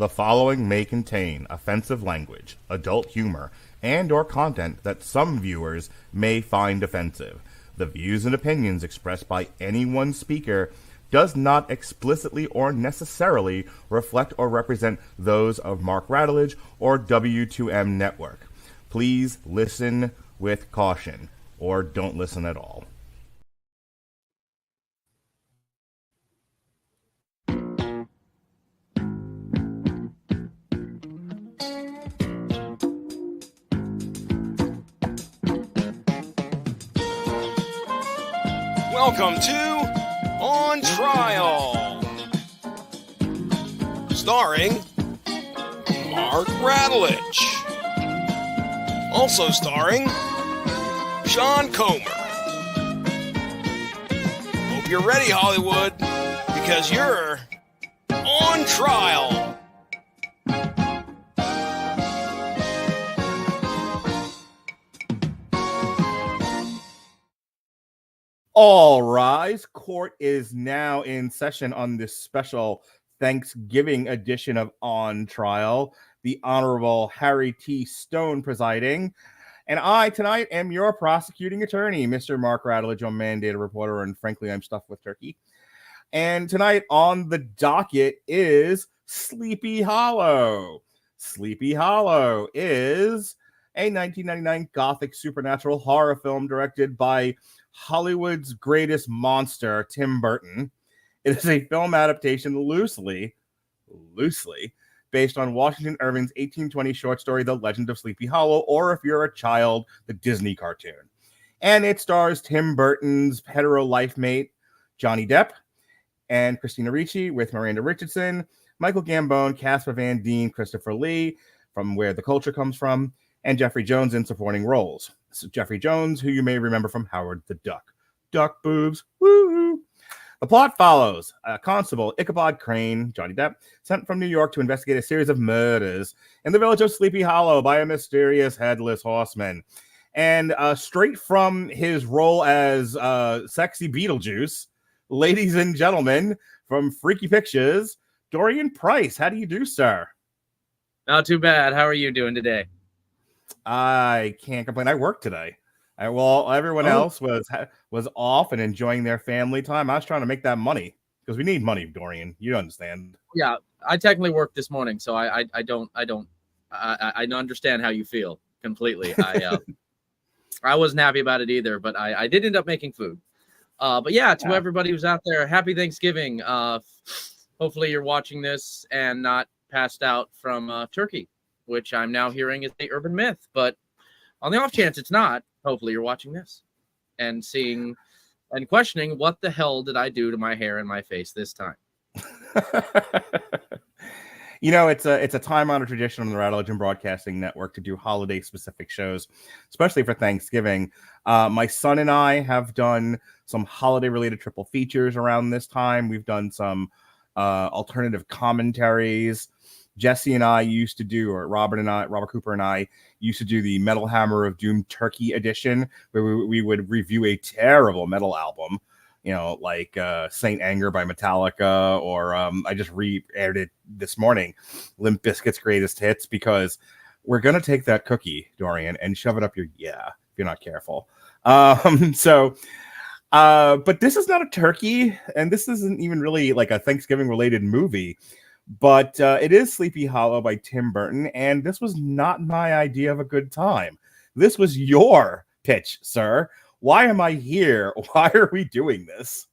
The following may contain offensive language, adult humor, and or content that some viewers may find offensive. The views and opinions expressed by any one speaker does not explicitly or necessarily reflect or represent those of Mark Radulich or W2M Network. Please listen with caution, or don't listen at all. Welcome to On Trial, starring Mark Radulich, also starring Sean Comer. Hope you're ready, Hollywood, because you're on trial. All rise. Court is now in session on this special Thanksgiving edition of On Trial. The Honorable Harry T. Stone presiding. And I, tonight, am your prosecuting attorney, Mr. Mark Radulich, a mandated reporter, and frankly, I'm stuffed with turkey. And tonight on the docket is Sleepy Hollow. Sleepy Hollow is a 1999 gothic supernatural horror film directed by Hollywood's greatest monster, Tim Burton. It is a film adaptation loosely based on Washington Irving's 1820 short story, The Legend of Sleepy Hollow, or if you're a child, the Disney cartoon. And it stars Tim Burton's hetero life mate, Johnny Depp, and Christina Ricci with Miranda Richardson, Michael Gambon, Casper Van Dien, Christopher Lee, from Where the Culture Comes From, and Jeffrey Jones in supporting roles. So Jeffrey Jones, who you may remember from Howard the Duck. Duck boobs, woo! The plot follows Constable Ichabod Crane, Johnny Depp, sent from New York to investigate a series of murders in the village of Sleepy Hollow by a mysterious Headless Horseman. And straight from his role as sexy Beetlejuice, ladies and gentlemen, from Freaky Pictures, Dorian Price. How do you do, sir? Not too bad. How are you doing today? I can't complain. I worked today. Everyone else was off and enjoying their family time. I was trying to make that money because we need money, Dorian. You understand? Yeah, I technically worked this morning, so I understand how you feel completely. I wasn't happy about it either, but I did end up making food. But yeah, to everybody who's out there, happy Thanksgiving. Hopefully you're watching this and not passed out from turkey, which I'm now hearing is the urban myth. But on the off chance it's not, hopefully you're watching this and seeing and questioning, what the hell did I do to my hair and my face this time? You know, it's a time-honored tradition on the Radulich Broadcasting Network to do holiday-specific shows, especially for Thanksgiving. My son and I have done some holiday-related triple features around this time. We've done some alternative commentaries. Jesse and I used to do, or Robert Cooper and I used to do the Metal Hammer of Doom Turkey edition, where we would review a terrible metal album, you know, like Saint Anger by Metallica, or I just re-aired it this morning, Limp Bizkit's Greatest Hits, because we're going to take that cookie, Dorian, and shove it up your if you're not careful. But this is not a turkey, and this isn't even really like a Thanksgiving-related movie. But it is Sleepy Hollow by Tim Burton, and this was not my idea of a good time. This was your pitch, sir. Why am I here? Why are we doing this?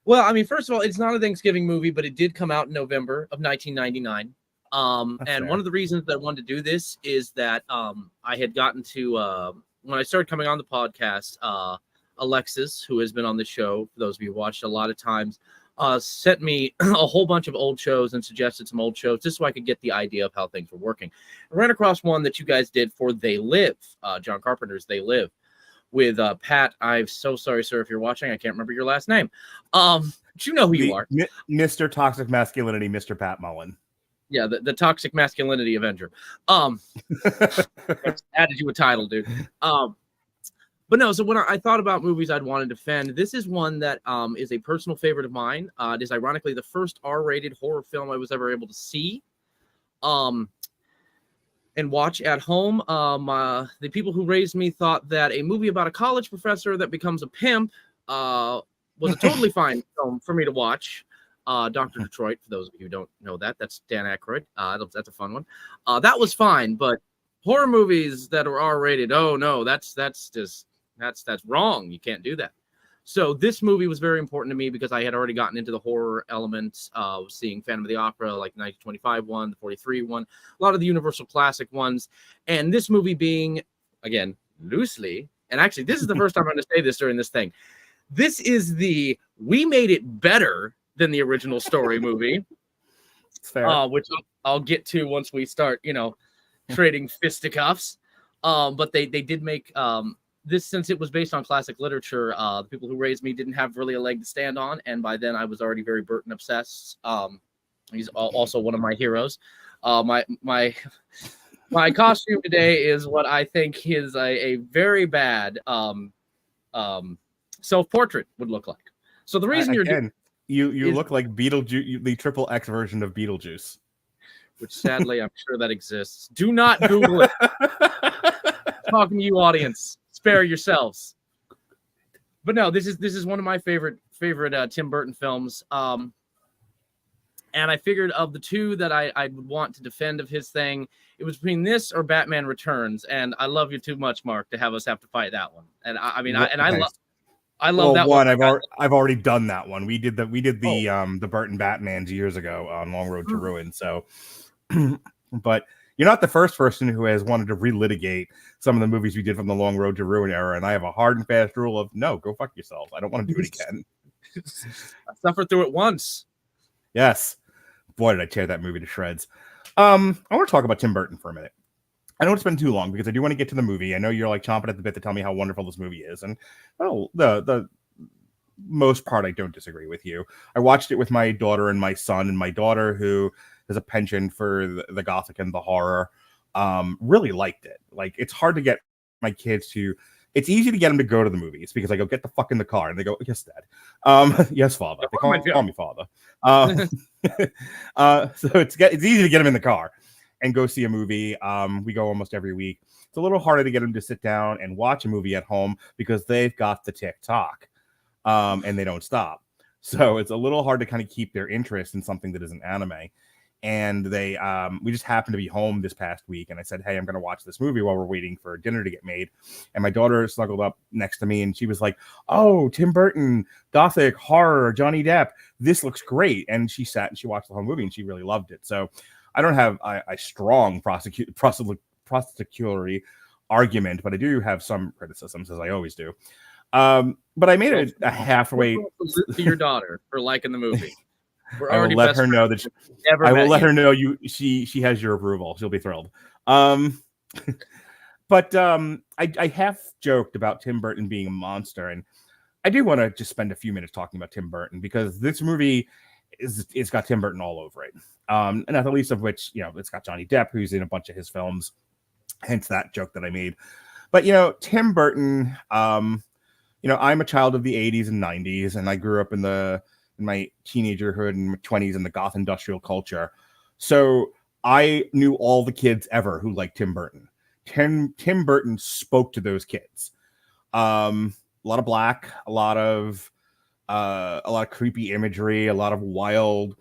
Well, I mean, first of all, it's not a Thanksgiving movie, but it did come out in November of 1999. And fair. One of the reasons that I wanted to do this is that I had gotten to, when I started coming on the podcast, Alexis, who has been on the show, for those of you who watched a lot of times, sent me a whole bunch of old shows and suggested some old shows just so I could get the idea of how things were working. I ran across one that you guys did for They Live, John Carpenter's They Live, with Pat. I'm so sorry, sir, if you're watching. I can't remember your last name. But you know who you are. Mr. Toxic Masculinity, Mr. Pat Mullen. Yeah, the Toxic Masculinity Avenger. Added you a title, dude. But no, so when I thought about movies I'd want to defend, this is one that is a personal favorite of mine. It is ironically the first R-rated horror film I was ever able to see. and watch at home. The people who raised me thought that a movie about a college professor that becomes a pimp was a totally fine film for me to watch. Dr. Detroit, for those of you who don't know that, that's Dan Aykroyd. That's a fun one. That was fine, but horror movies that are R-rated, oh no, that's wrong. You can't do that. So this movie was very important to me because I had already gotten into the horror elements of seeing Phantom of the Opera, like 1925 one, the 43 one, a lot of the Universal classic ones. And this movie being, again, loosely, and actually this is the first time I'm going to say this during this thing. This is we made it better than the original story movie, which I'll get to once we start, trading fisticuffs. But they did make this, since it was based on classic literature. The people who raised me didn't have really a leg to stand on, and by then I was already very Burton obsessed. He's also one of my heroes. My costume today is what I think is a very bad self-portrait would look like. So the reason you look like Beetlejuice, the triple X version of Beetlejuice, which sadly I'm sure that exists. Do not Google it. Talking to you, audience. Spare yourselves. But no, this is one of my favorite Tim Burton films. And I figured of the two that I would want to defend of his thing, it was between this or Batman Returns. And I love you too much, Mark, to have us have to fight that one. And I love that one. I've already done that one. We did the Burton Batmans years ago on Long Road to Ruin. So, but you're not the first person who has wanted to relitigate some of the movies we did from the Long Road to Ruin era, and I have a hard and fast rule of no, go fuck yourself. I don't want to do it again. I suffered through it once. Yes, boy, did I tear that movie to shreds. I want to talk about Tim Burton for a minute. I don't want to spend too long because I do want to get to the movie. I know you're like chomping at the bit to tell me how wonderful this movie is, and the most part I don't disagree with you. I watched it with my daughter and my son, and my daughter, who has a penchant for the gothic and the horror, really liked it. Like, it's hard to get my kids to. It's easy to get them to go to the movies because I go, get the fuck in the car, and they go, yes, Dad. Yes, Father. They call me Father. So it's easy to get them in the car and go see a movie. We go almost every week. It's a little harder to get them to sit down and watch a movie at home because they've got the TikTok, and they don't stop. So it's a little hard to kind of keep their interest in something that isn't anime. And we just happened to be home this past week, and I said, hey, I'm going to watch this movie while we're waiting for dinner to get made. And my daughter snuggled up next to me, and she was like, oh, Tim Burton, gothic, horror, Johnny Depp, this looks great. And she sat and she watched the whole movie, and she really loved it. So I don't have a strong prosecutory argument, but I do have some criticisms, as I always do. But I made a halfway to your daughter for liking the movie. I will let her know that she has your approval. She'll be thrilled. But I half joked about Tim Burton being a monster, and I do want to just spend a few minutes talking about Tim Burton because this movie it's got Tim Burton all over it. And not the least of which, it's got Johnny Depp, who's in a bunch of his films, hence that joke that I made. But Tim Burton, I'm a child of the 80s and 90s, and I grew up in my teenagerhood and my 20s in the goth industrial culture. So I knew all the kids ever who liked Tim Burton. Tim Burton spoke to those kids. A lot of black, a lot of creepy imagery, a lot of wild,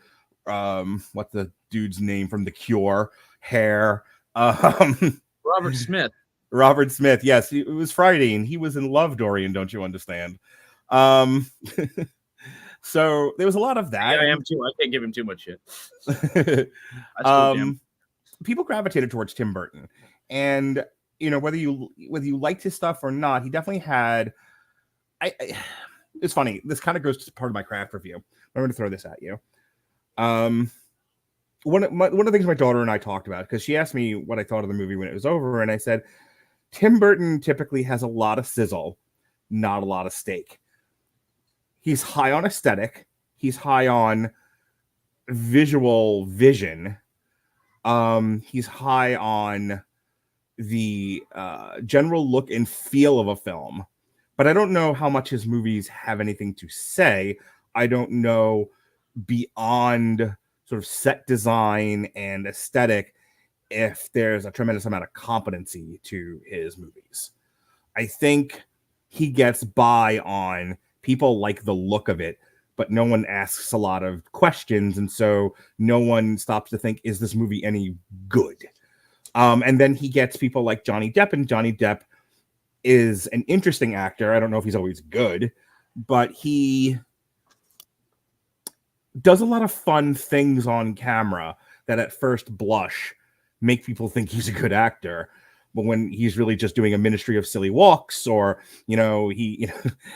what's the dude's name from The Cure? Hair. Robert Smith. Robert Smith. Yes, it was Friday, and he was in love, Dorian. Don't you understand? So there was a lot of that. Yeah, I am too. I can't give him too much shit. People gravitated towards Tim Burton, and whether you liked his stuff or not, he definitely had. It's funny. This kind of goes to part of my craft review. I'm going to throw this at you. One of the things my daughter and I talked about, because she asked me what I thought of the movie when it was over, and I said, Tim Burton typically has a lot of sizzle, not a lot of steak. He's high on aesthetic. He's high on visual vision. He's high on the general look and feel of a film. But I don't know how much his movies have anything to say. I don't know beyond sort of set design and aesthetic if there's a tremendous amount of competency to his movies. I think he gets by on people like the look of it, but no one asks a lot of questions, and so no one stops to think, is this movie any good? And then he gets people like Johnny Depp, and Johnny Depp is an interesting actor. I don't know if he's always good, but he does a lot of fun things on camera that at first blush make people think he's a good actor. But when he's really just doing a Ministry of Silly Walks, or,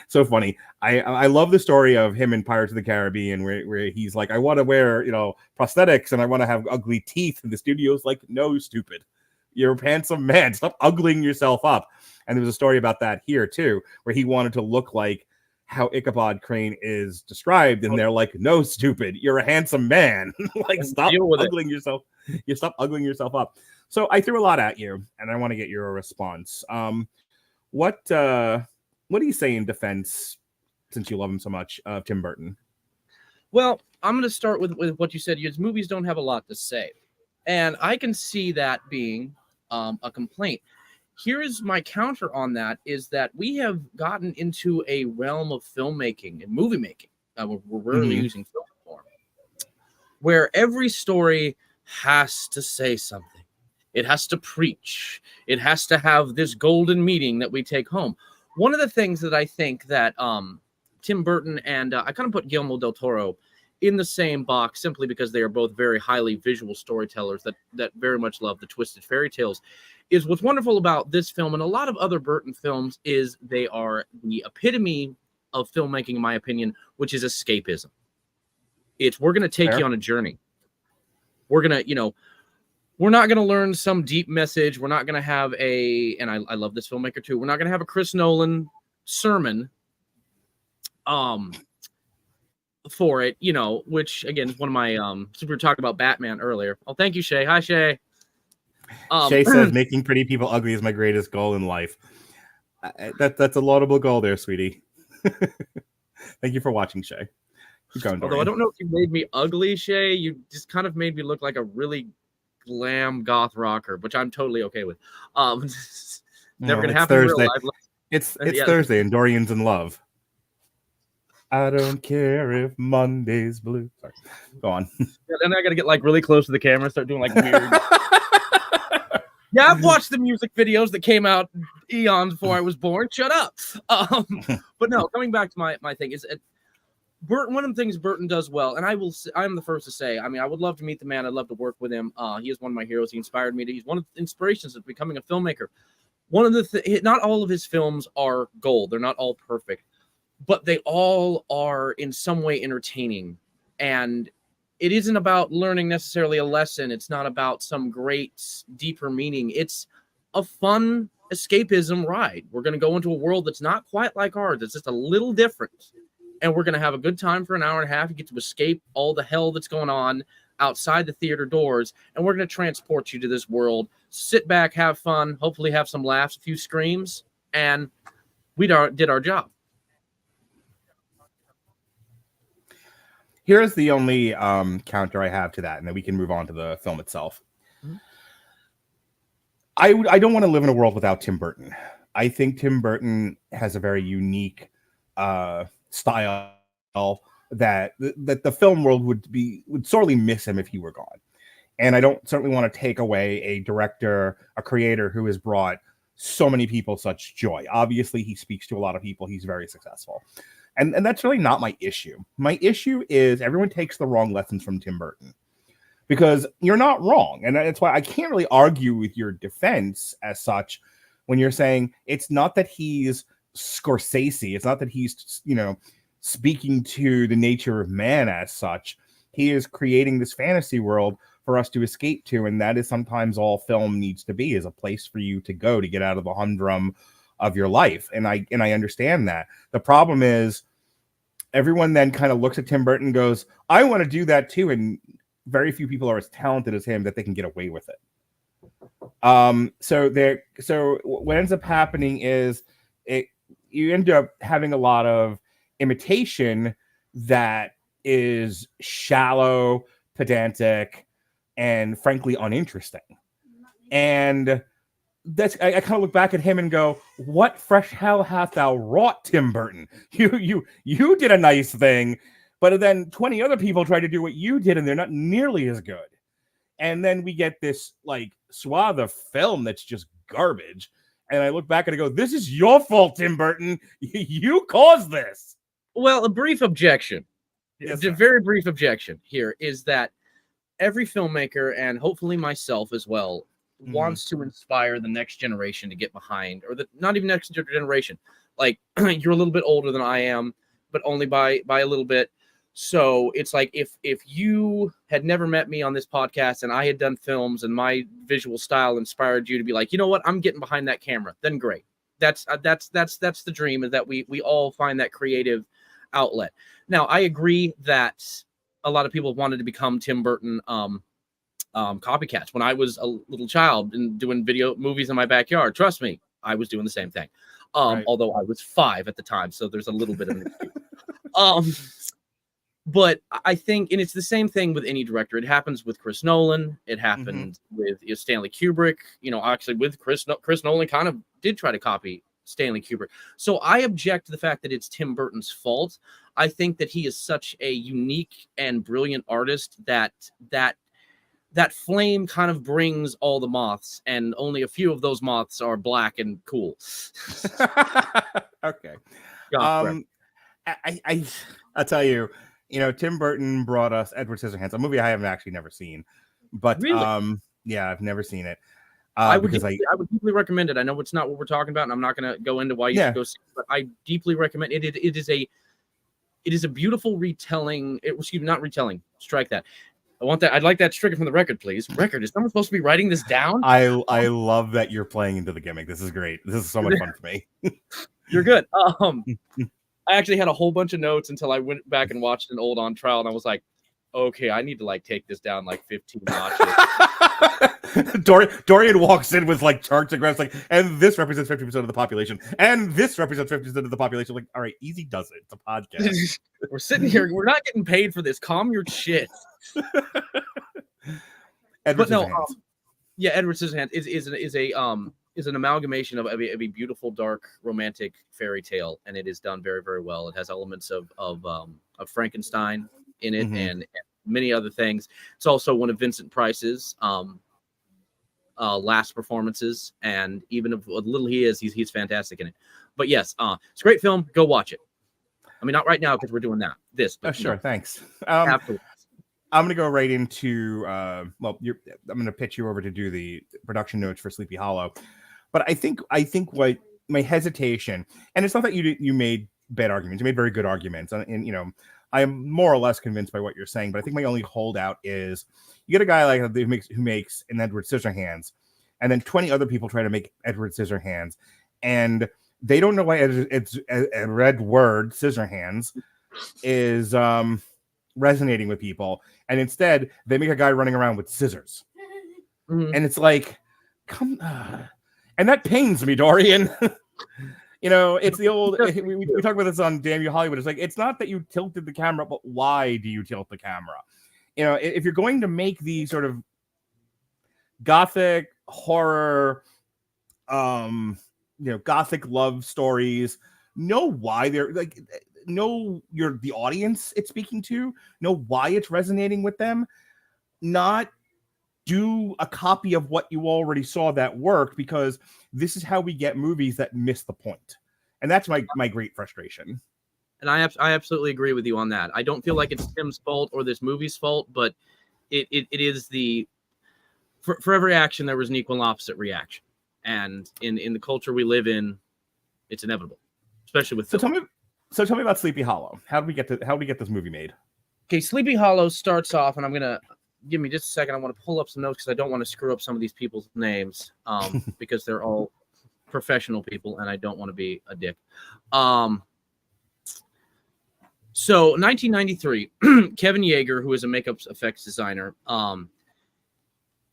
so funny. I love the story of him in Pirates of the Caribbean where he's like, I want to wear, prosthetics and I want to have ugly teeth. And the studio's like, no, stupid. You're a handsome man. Stop ugling yourself up. And there was a story about that here too, where he wanted to look like how Ichabod Crane is described. And they're like, no, stupid. You're a handsome man. Like, stop ugling yourself. You stop ugling yourself up. So I threw a lot at you, and I want to get your response. What do you say in defense, since you love him so much, of Tim Burton? Well, I'm going to start with what you said. His movies don't have a lot to say, and I can see that being a complaint. Here is my counter on that: is that we have gotten into a realm of filmmaking and movie making. We're rarely using film form, where every story has to say something. It has to preach. It has to have this golden meaning that we take home. One of the things that I think that Tim Burton and I kind of put Guillermo del Toro in the same box simply because they are both very highly visual storytellers that very much love the twisted fairy tales, is what's wonderful about this film and a lot of other Burton films is they are the epitome of filmmaking, in my opinion, which is escapism. We're going to take you on a journey. We're going to, we're not going to learn some deep message. We're not going to have and I love this filmmaker too. We're not going to have a Chris Nolan sermon for it, which again is one of my, since we were talking about Batman earlier. Oh, thank you, Shay. Hi, Shay. Shay says making pretty people ugly is my greatest goal in life. That's a laudable goal there, sweetie. Thank you for watching, Shay. Keep going, Dorian. Although I don't know if you made me ugly, Shay. You just kind of made me look like a really glam goth rocker, which I'm totally okay with. Never gonna happen in real life. It's Thursday and Dorian's in love. I don't care if Monday's blue. Sorry. Go on. Then I gotta get like really close to the camera and start doing like weird. Yeah, I've watched the music videos that came out eons before I was born. Shut up. But no, coming back to my thing is Burton. One of the things Burton does well, and I'm the first to say, I mean, I would love to meet the man. I'd love to work with him. He is one of my heroes. He inspired me. He's one of the inspirations of becoming a filmmaker. One of the not all of his films are gold. They're not all perfect, but they all are in some way entertaining. And it isn't about learning necessarily a lesson. It's not about some great, deeper meaning. It's a fun escapism ride. We're going to go into a world that's not quite like ours. It's just a little different. And we're going to have a good time for an hour and a half. You get to escape all the hell that's going on outside the theater doors. And we're going to transport you to this world. Sit back, have fun, hopefully have some laughs, a few screams. And we did our job. Here's the only counter I have to that, and then we can move on to the film itself. Mm-hmm. I don't want to live in a world without Tim Burton. I think Tim Burton has a very unique style that the film world would sorely miss him if he were gone. And I don't certainly want to take away a director, a creator who has brought so many people such joy. Obviously, he speaks to a lot of people. He's very successful. And that's really not my issue. My issue is everyone takes the wrong lessons from Tim Burton. Because you're not wrong. And that's why I can't really argue with your defense as such when you're saying it's not that he's Scorsese. It's not that he's, speaking to the nature of man as such. He is creating this fantasy world for us to escape to. And that is sometimes all film needs to be, is a place for you to go to get out of the humdrum of your life. And I understand that. The problem is everyone then kind of looks at Tim Burton and goes, I want to do that too. And very few people are as talented as him that they can get away with it. So what ends up happening is you end up having a lot of imitation that is shallow, pedantic, and frankly uninteresting. And that's I kind of look back at him and go, "What fresh hell hath thou wrought, Tim Burton? You did a nice thing, but then 20 other people try to do what you did, and they're not nearly as good." And then we get this like swath of film that's just garbage. And I look back and I go, "This is your fault, Tim Burton. You caused this." Well, a brief objection. Yes, A very brief objection here is that every filmmaker, and hopefully myself as well, wants to inspire the next generation to get behind, or not even next generation. Like, you're a little bit older than I am, but only by a little bit. So it's like if you had never met me on this podcast and I had done films and my visual style inspired you to be like, you know what, I'm getting behind that camera, then great. That's the dream, is that we all find that creative outlet. Now, I agree that a lot of people wanted to become Tim Burton copycats. When I was a little child and doing movies in my backyard, trust me, I was doing the same thing. Right. Although I was 5 at the time, so there's a little bit of an excuse. But I think, and it's the same thing with any director. It happens with Chris Nolan. It happened with Stanley Kubrick. Actually with Chris Nolan kind of did try to copy Stanley Kubrick. So I object to the fact that it's Tim Burton's fault. I think that he is such a unique and brilliant artist that flame kind of brings all the moths, and only a few of those moths are black and cool. Okay. I'll tell you, Tim Burton brought us Edward Scissorhands, a movie I haven't actually never seen, but really? Yeah, I've never seen it. I would deeply recommend it. I know it's not what we're talking about, and I'm not going to go into why you should go see it, but I deeply recommend it. It is a beautiful retelling. Not retelling. Strike that. I want that. I'd like that stricken from the record, please. Record. Is someone supposed to be writing this down? I love that you're playing into the gimmick. This is great. This is so much fun for me. You're good. I actually had a whole bunch of notes until I went back and watched an old On Trial, and I was like, okay, I need to take this down 15 notches. Dorian walks in with charts and graphs and this represents 50% of the population, and this represents 50% of the population. All right, easy does it. It's a podcast. We're sitting here. We're not getting paid for this. Calm your shit. Edward Scissorhands is an amalgamation of a beautiful, dark, romantic fairy tale, and it is done very, very well. It has elements of Frankenstein in it, and many other things. It's also one of Vincent Price's last performances, and even if what little he is, he's fantastic in it. But yes, it's a great film. Go watch it. I mean, not right now because we're doing this. But, sure, thanks. Afterwards. I'm going to go right into, I'm going to pitch you over to do the production notes for Sleepy Hollow. But I think what my hesitation, and it's not that you made bad arguments, you made very good arguments. And I am more or less convinced by what you're saying, but I think my only holdout is you get a guy like who makes an Edward Scissorhands, and then 20 other people try to make Edward Scissorhands, and they don't know why it's a red word, Scissorhands, is resonating with people, and instead they make a guy running around with scissors, and it's like, come on. And that pains me, Dorian. It's the old, we talk about this on Damn You Hollywood. It's not that you tilted the camera, but why do you tilt the camera? If you're going to make these sort of gothic horror, gothic love stories, know why they're you're the audience it's speaking to, know why it's resonating with them, not do a copy of what you already saw that worked, because this is how we get movies that miss the point. And that's my great frustration. And I absolutely agree with you on that. I don't feel like it's Tim's fault or this movie's fault, but it is for every action there was an equal and opposite reaction. And in the culture we live in, it's inevitable, especially with tell me about Sleepy Hollow. How do we get this movie made? Okay, Sleepy Hollow starts off, and I'm gonna give me just a second. I want to pull up some notes because I don't want to screw up some of these people's names, because they're all professional people, and I don't want to be a dick. So 1993, Kevin Yeager, who is a makeup effects designer,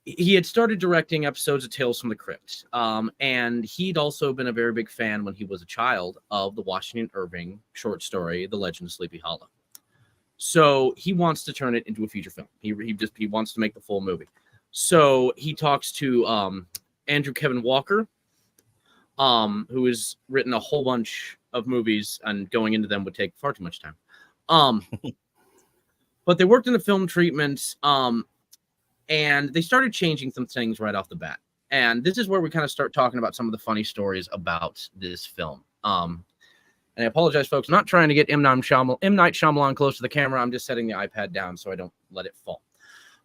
he had started directing episodes of Tales from the Crypt, and he'd also been a very big fan when he was a child of the Washington Irving short story, The Legend of Sleepy Hollow. So he wants to turn it into a feature film. He wants to make the full movie. So he talks to Andrew Kevin Walker, who has written a whole bunch of movies, and going into them would take far too much time. But they worked in the film treatment, and they started changing some things right off the bat. And this is where we kind of start talking about some of the funny stories about this film. And I apologize, folks. I'm not trying to get M. Night Shyamalan close to the camera. I'm just setting the iPad down so I don't let it fall.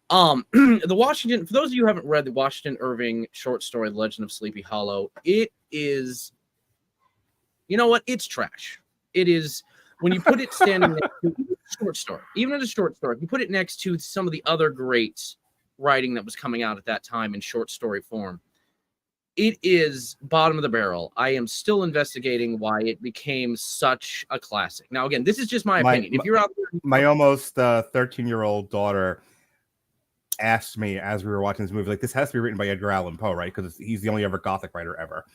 The Washington, for those of you who haven't read the Washington Irving short story, The Legend of Sleepy Hollow, it is, you know what? It's trash. It is, when you put it standing next to a short story, even as a short story, if you put it next to some of the other great writing that was coming out at that time in short story form, it is bottom of the barrel. I am still investigating why it became such a classic. Now, again, this is just my opinion. If you're out there, my almost 13-year-old daughter asked me as we were watching this movie, like, this has to be written by Edgar Allan Poe, right? Because he's the only ever Gothic writer ever.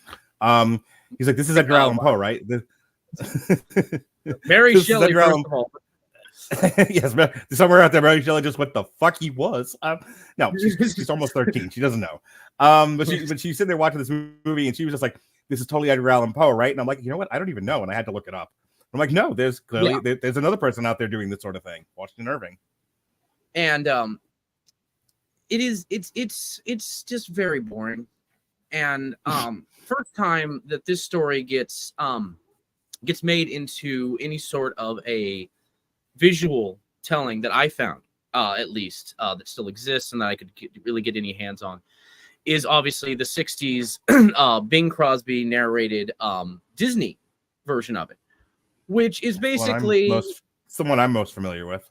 He's like, this is Edgar Allan Poe, right? Mary Shelley, first of all. Yes, somewhere out there, Mary Shelley just what the fuck he was. No, she's almost 13. She doesn't know. But she's sitting there watching this movie, and she was just like, "This is totally Edgar Allan Poe, right?" And I'm like, you know what? I don't even know, and I had to look it up. I'm like, no, there's clearly there's another person out there doing this sort of thing, Washington Irving. And it's just very boring. And first time that this story gets made into any sort of a visual telling that I found, at least, that still exists and that I could really get any hands on, is obviously the 60s Bing Crosby narrated Disney version of it, which is basically someone I'm most familiar with.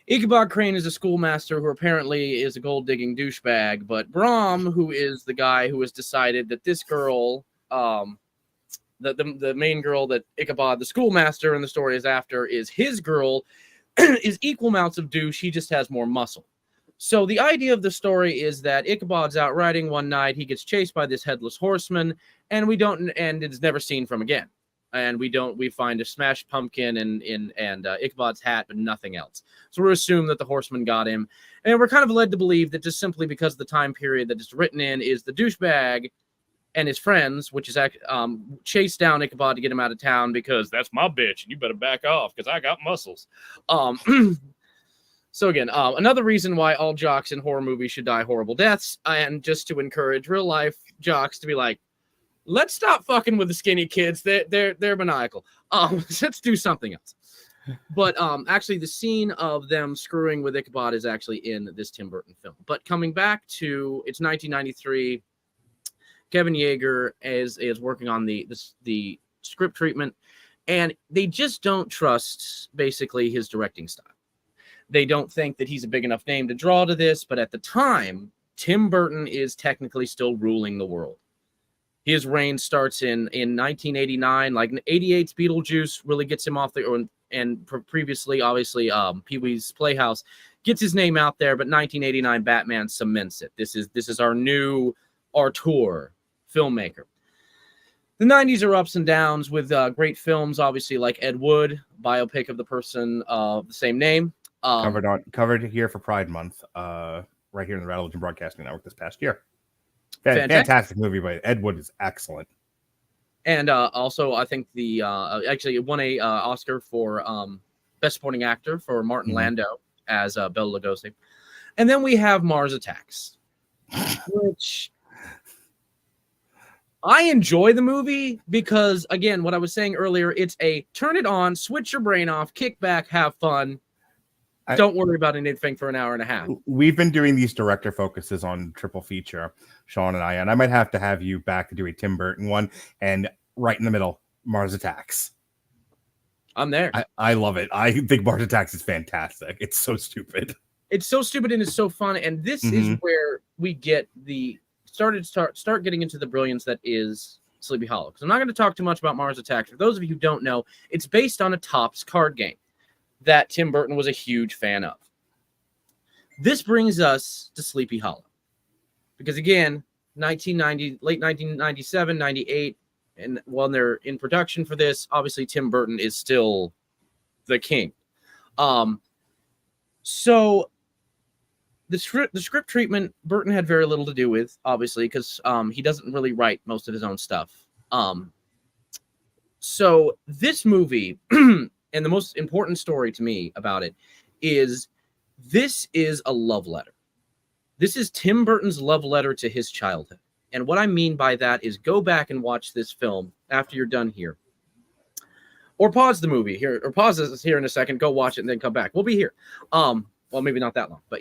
Ichabod Crane is a schoolmaster who apparently is a gold-digging douchebag, but Brom, who is the guy who has decided that this girl, the main girl that Ichabod, the schoolmaster in the story, is after, is his girl, is equal amounts of douche. He just has more muscle. So the idea of the story is that Ichabod's out riding one night. He gets chased by this headless horseman, and it's never seen from again. And we find a smashed pumpkin and Ichabod's hat, but nothing else. So we're assuming that the horseman got him. And we're kind of led to believe that just simply because the time period that it's written in is the douchebag and his friends, which is chase down Ichabod to get him out of town because that's my bitch and you better back off because I got muscles. So again, another reason why all jocks in horror movies should die horrible deaths, and just to encourage real life jocks to be like, let's stop fucking with the skinny kids. They're maniacal. Let's do something else. But actually, the scene of them screwing with Ichabod is actually in this Tim Burton film. But coming back to, it's 1993. Kevin Yeager is working on the script treatment, and they just don't trust basically his directing style. They don't think that he's a big enough name to draw to this, but at the time, Tim Burton is technically still ruling the world. His reign starts in 1989, like 88's Beetlejuice really gets him off the, and previously, obviously, Pee-wee's Playhouse gets his name out there, but 1989 Batman cements it. This is our new auteur filmmaker. The 90s are ups and downs with great films, obviously, like Ed Wood, biopic of the person of the same name. Covered here for Pride Month, right here in the Radulich Broadcasting Network this past year. Fantastic movie, but Ed Wood is excellent. And also, I think actually it won a Oscar for Best Supporting Actor for Martin Landau as Bela Lugosi. And then we have Mars Attacks, which I enjoy the movie because, again, what I was saying earlier, it's a turn it on, switch your brain off, kick back, have fun. Don't worry about anything for an hour and a half. We've been doing these director focuses on triple feature, Sean and I might have to have you back to do a Tim Burton one, and right in the middle, Mars Attacks. I'm there. I love it. I think Mars Attacks is fantastic. It's so stupid. It's so stupid and it's so fun. And this is where we get start getting into the brilliance that is Sleepy Hollow. Because I'm not going to talk too much about Mars Attacks. For those of you who don't know, it's based on a Topps card game that Tim Burton was a huge fan of. This brings us to Sleepy Hollow. Because again, late 1997, 98, and when they're in production for this, obviously Tim Burton is still the king. So the script treatment, Burton had very little to do with, obviously, because he doesn't really write most of his own stuff. So this movie, and the most important story to me about it, is this is a love letter. This is Tim Burton's love letter to his childhood. And what I mean by that is go back and watch this film after you're done here. Or pause the movie here, or pause this here in a second, go watch it and then come back. We'll be here. Well, maybe not that long, but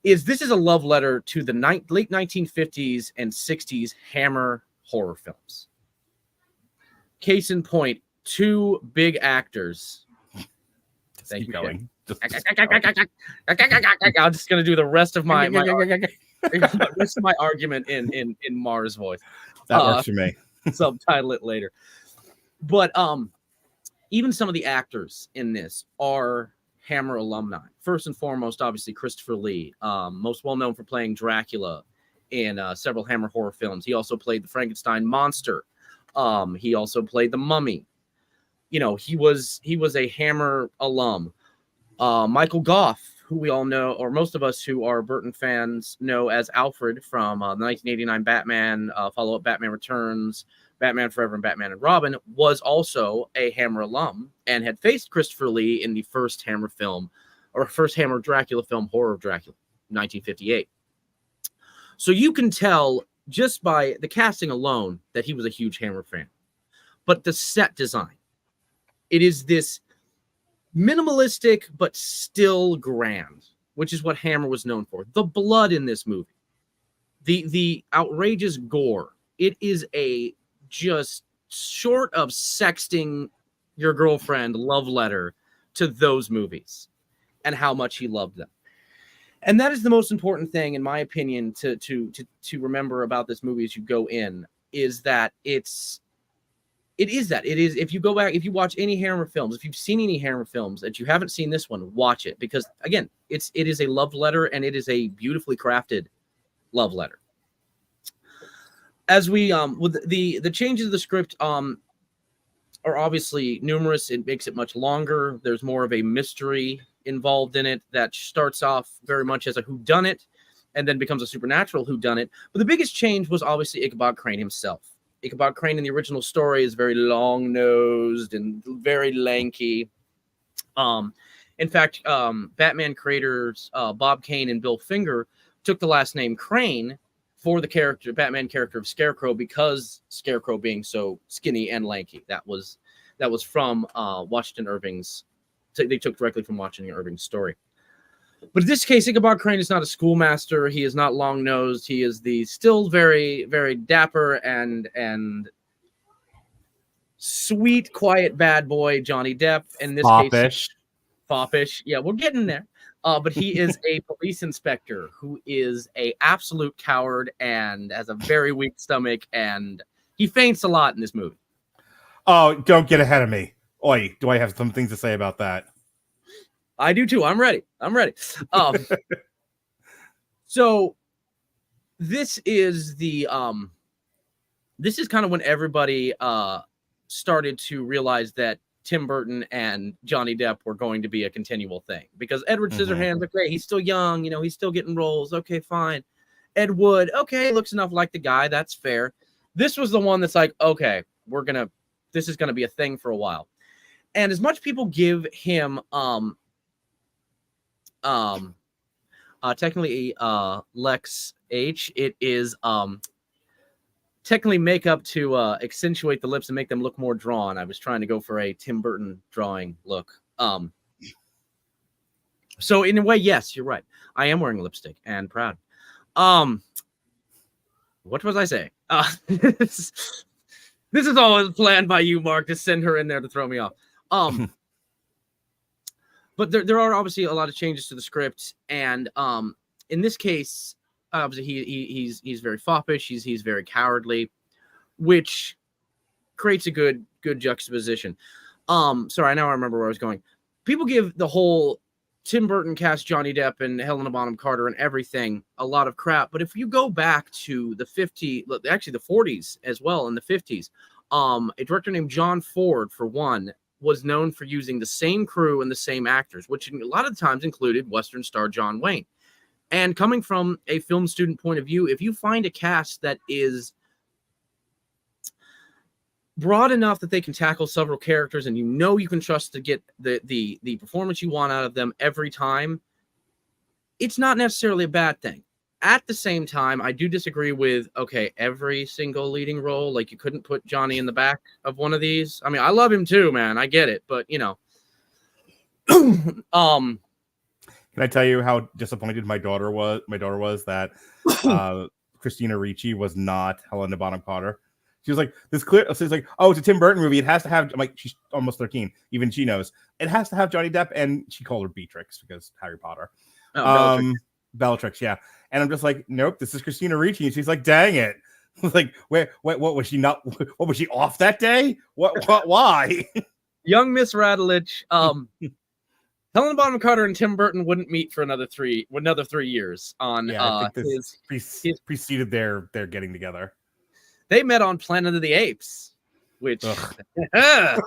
this is a love letter to the late 1950s and 60s Hammer horror films. Case in point, two big actors. Thank you. Going. I'm just gonna do the rest of my rest of my argument in Mars voice. That works for me. Subtitle it later. But even some of the actors in this are Hammer alumni. First and foremost, obviously Christopher Lee, most well known for playing Dracula in several Hammer horror films. He also played the Frankenstein monster. He also played the Mummy. He was a Hammer alum. Michael Goff, who we all know, or most of us who are Burton fans know as Alfred from the 1989 Batman, follow-up Batman Returns, Batman Forever, and Batman and Robin, was also a Hammer alum and had faced Christopher Lee in the first Hammer film, or first Hammer Dracula film, Horror of Dracula, 1958. So you can tell just by the casting alone that he was a huge Hammer fan. But the set design, it is this minimalistic but still grand, which is what Hammer was known for. The blood in this movie, the outrageous gore, it is a just short of sexting your girlfriend love letter to those movies and how much he loved them. And that is the most important thing, in my opinion, to remember about this movie as you go in, is that it is if you go back, if you watch any Hammer films, if you've seen any Hammer films that you haven't seen this one, watch it, because again, it is a love letter, and it is a beautifully crafted love letter. As we with the changes of the script are obviously numerous. It makes it much longer. There's more of a mystery involved in it that starts off very much as a whodunit and then becomes a supernatural whodunit. But the biggest change was obviously Ichabod Crane himself. Ichabod Crane in the original story is very long-nosed and very lanky. In fact, Batman creators Bob Kane and Bill Finger took the last name Crane for the Batman character of Scarecrow, because Scarecrow being so skinny and lanky. That was from Washington Irving's. They took directly from Washington Irving's story. But in this case, Ichabod Crane is not a schoolmaster. He is not long-nosed. He is the still very, very dapper and sweet, quiet bad boy Johnny Depp. In this case, foppish. Yeah, we're getting there. But he is a police inspector who is a absolute coward and has a very weak stomach, and he faints a lot in this movie. Oh, don't get ahead of me. Oi, do I have some things to say about that? I do too. I'm ready. So this is this is kind of when everybody started to realize that Tim Burton and Johnny Depp were going to be a continual thing, because Edward Scissorhands, okay, he's still young, he's still getting roles. Okay, fine. Ed Wood, okay, looks enough like the guy. That's fair. This was the one that's like, okay, this is going to be a thing for a while. And as much people give him, technically, Lex H, it is, technically makeup to accentuate the lips and make them look more drawn. I was trying to go for a Tim Burton drawing look. So in a way, yes, you're right. I am wearing lipstick and proud. What was I saying? This is all planned by you, Mark, to send her in there to throw me off. But there are obviously a lot of changes to the script, and in this case, obviously he's very foppish, he's very cowardly, which creates a good juxtaposition. Sorry, now I remember where I was going. People give the whole Tim Burton cast Johnny Depp and Helena Bonham Carter and everything a lot of crap, but if you go back to the 40s as well, in the 50s, a director named John Ford, for one, was known for using the same crew and the same actors, which a lot of times included Western star John Wayne. And coming from a film student point of view, if you find a cast that is broad enough that they can tackle several characters and you can trust to get the performance you want out of them every time, it's not necessarily a bad thing. At the same time, I do disagree with, okay, every single leading role, like you couldn't put Johnny in the back of one of these. I mean, I love him too, man. I get it. But, you know. Can I tell you how disappointed my daughter was that Christina Ricci was not Helena Bonham Carter? She was like, she's like, oh, it's a Tim Burton movie. It has to have, I'm like, she's almost 13. Even she knows. It has to have Johnny Depp, and she called her Beatrix because Harry Potter. Bellatrix, yeah. And I'm just like, nope, this is Christina Ricci. And she's like, dang it. Like, wait, what was she not? What was she off that day? Why? Young Miss Radulich. Helena Bonham Carter and Tim Burton wouldn't meet for another 3 years on I think this preceded their getting together. They met on Planet of the Apes, which hey,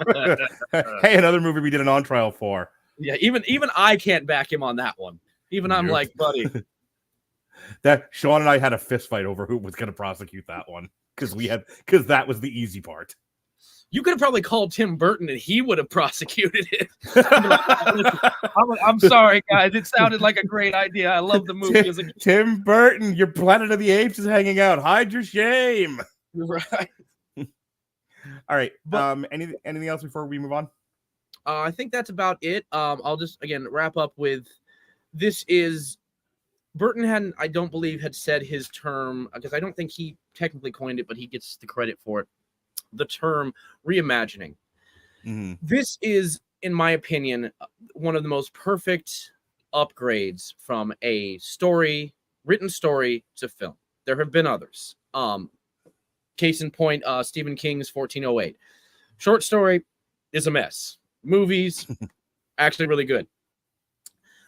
another movie we did an on trial for. Yeah, even I can't back him on that one. Even I'm like, buddy. That Sean and I had a fist fight over who was going to prosecute that one because that was the easy part. You could have probably called Tim Burton and he would have prosecuted it. I'm sorry, guys. It sounded like a great idea. I love the movie. Tim Burton, your Planet of the Apes is hanging out. Hide your shame. Right. All right. Anything else before we move on? I think that's about it. I'll just again wrap up with this is Burton I don't believe had said his term, because I don't think he technically coined it, but he gets the credit for it. The term reimagining. Mm-hmm. This is, in my opinion, one of the most perfect upgrades from a written story to film. There have been others. Case in point, Stephen King's 1408. Short story is a mess. Movies, actually really good.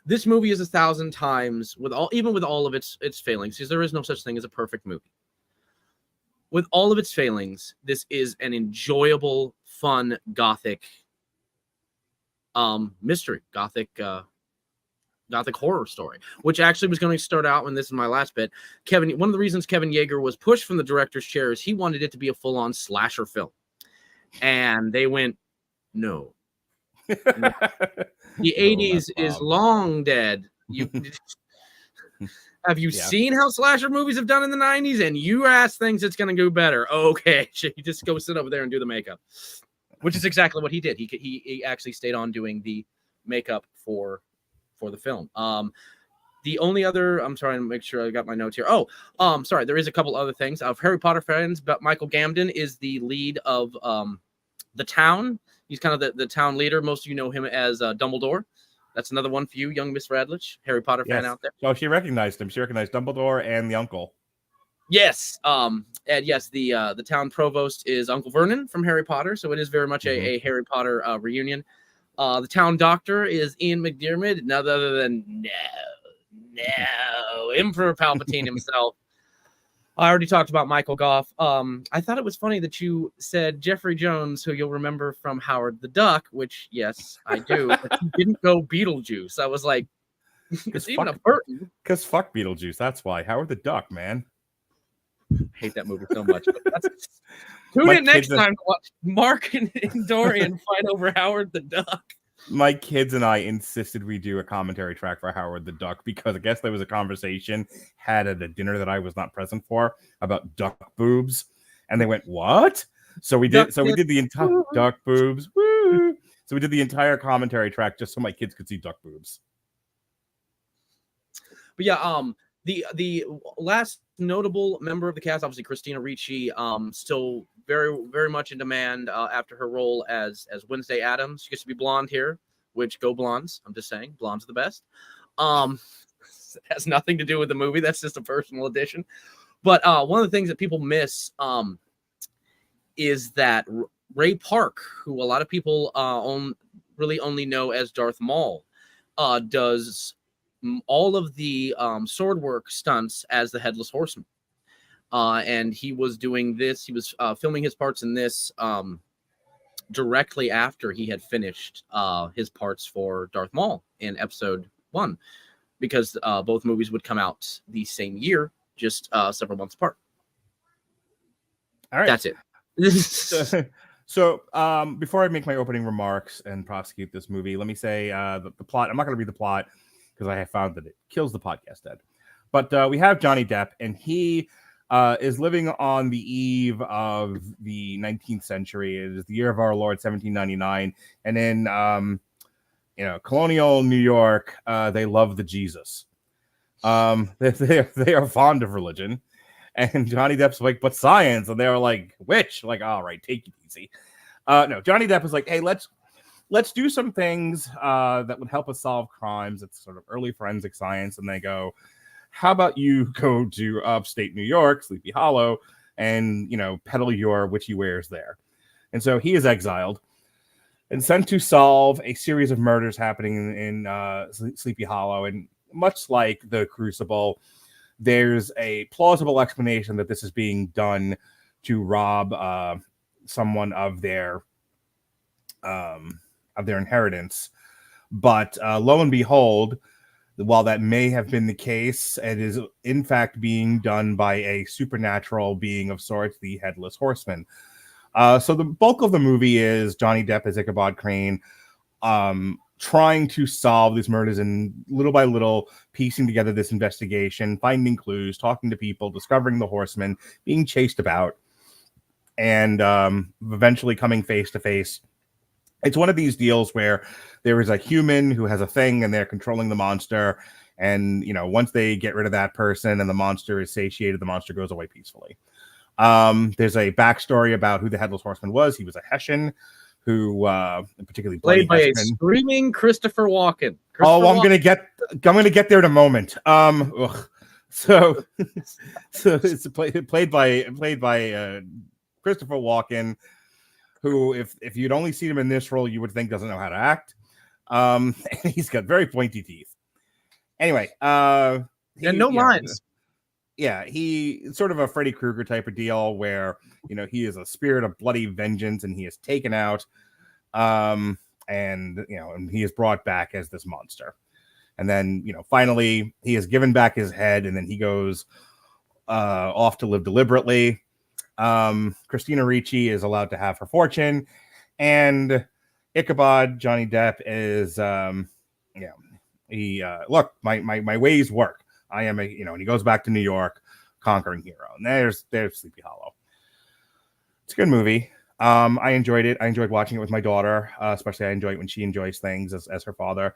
This movie is 1,000 times, even with all of its failings, because there is no such thing as a perfect movie. With all of its failings, this is an enjoyable, fun, gothic mystery, gothic horror story, which actually was going to start out, and this is my last bit. One of the reasons Kevin Yeager was pushed from the director's chair is he wanted it to be a full-on slasher film. And they went, no. The 80s is long dead. Have you seen how slasher movies have done in the 90s? And you ask things it's going to go better. Okay, you just go sit over there and do the makeup, which is exactly what he did. He actually stayed on doing the makeup for the film. The only other, I'm trying to make sure I got my notes here. Sorry, there is a couple other things. Of Harry Potter fans, but Michael Gambon is the lead of the town. He's kind of the town leader. Most of you know him as Dumbledore. That's another one for you, young Miss Radulich, Harry Potter fan out there. Oh, she recognized him. She recognized Dumbledore and the uncle. Yes. And yes, the town provost is Uncle Vernon from Harry Potter. So it is very much a Harry Potter reunion. The town doctor is Ian McDiarmid, none other than Emperor Palpatine himself. I already talked about Michael Goff. I thought it was funny that you said Jeffrey Jones, who you'll remember from Howard the Duck, which, yes, I do. But you didn't go Beetlejuice. I was like, it's even a Burton. Because fuck Beetlejuice. That's why. Howard the Duck, man. I hate that movie so much. Tune in next time to watch Mark and Dorian fight over Howard the Duck. My kids and I insisted we do a commentary track for Howard the Duck because I guess there was a conversation had at a dinner that I was not present for about duck boobs, and they went, "What?" So we did. We did the entire duck boobs. Woo! So we did the entire commentary track just so my kids could see duck boobs. But yeah, the last notable member of the cast, obviously Christina Ricci, still very, very much in demand after her role as Wednesday Addams. She gets to be blonde here, which go blondes. I'm just saying, blondes are the best. It has nothing to do with the movie. That's just a personal addition. But one of the things that people miss is that Ray Park, who a lot of people really only know as Darth Maul, does all of the sword work stunts as the Headless Horseman. And he was doing this. He was filming his parts in this directly after he had finished his parts for Darth Maul in Episode 1, because both movies would come out the same year, just several months apart. All right. That's it. So before I make my opening remarks and prosecute this movie, let me say the plot. I'm not going to read the plot because I have found that it kills the podcast dead. But we have Johnny Depp, and he is living on the eve of the 19th century. It is the year of our Lord, 1799. And in colonial New York, they love the Jesus. They are fond of religion. And Johnny Depp's like, but science. And they were like, which? Like, all right, take it easy. No, Johnny Depp is like, hey, let's do some things that would help us solve crimes. It's sort of early forensic science. And they go, how about you go to upstate New York, Sleepy Hollow, and, peddle your witchy wares there. And so he is exiled and sent to solve a series of murders happening in Sleepy Hollow. And much like the Crucible, there's a plausible explanation that this is being done to rob someone of their inheritance. But lo and behold, while that may have been the case, it is in fact being done by a supernatural being of sorts, the Headless Horseman. So the bulk of the movie is Johnny Depp as Ichabod Crane, trying to solve these murders and little by little piecing together this investigation, finding clues, talking to people, discovering the horseman, being chased about, and eventually coming face to face. It's one of these deals where there is a human who has a thing and they're controlling the monster. And, once they get rid of that person and the monster is satiated, the monster goes away peacefully. There's a backstory about who the Headless Horseman was. He was a Hessian who particularly played by a screaming Christopher Walken. I'm gonna get there in a moment. So it's played by Christopher Walken, who if you'd only seen him in this role, you would think doesn't know how to act. And he's got very pointy teeth. Anyway, and no lines. Yeah, he sort of a Freddy Krueger type of deal where, he is a spirit of bloody vengeance and he is taken out. And he is brought back as this monster. And then, finally he is given back his head and then he goes off to live deliberately. Christina Ricci is allowed to have her fortune, and Ichabod, Johnny Depp, is, look, my ways work. I am and he goes back to New York, conquering hero. And there's Sleepy Hollow. It's a good movie. I enjoyed it. I enjoyed watching it with my daughter, especially I enjoy it when she enjoys things as her father.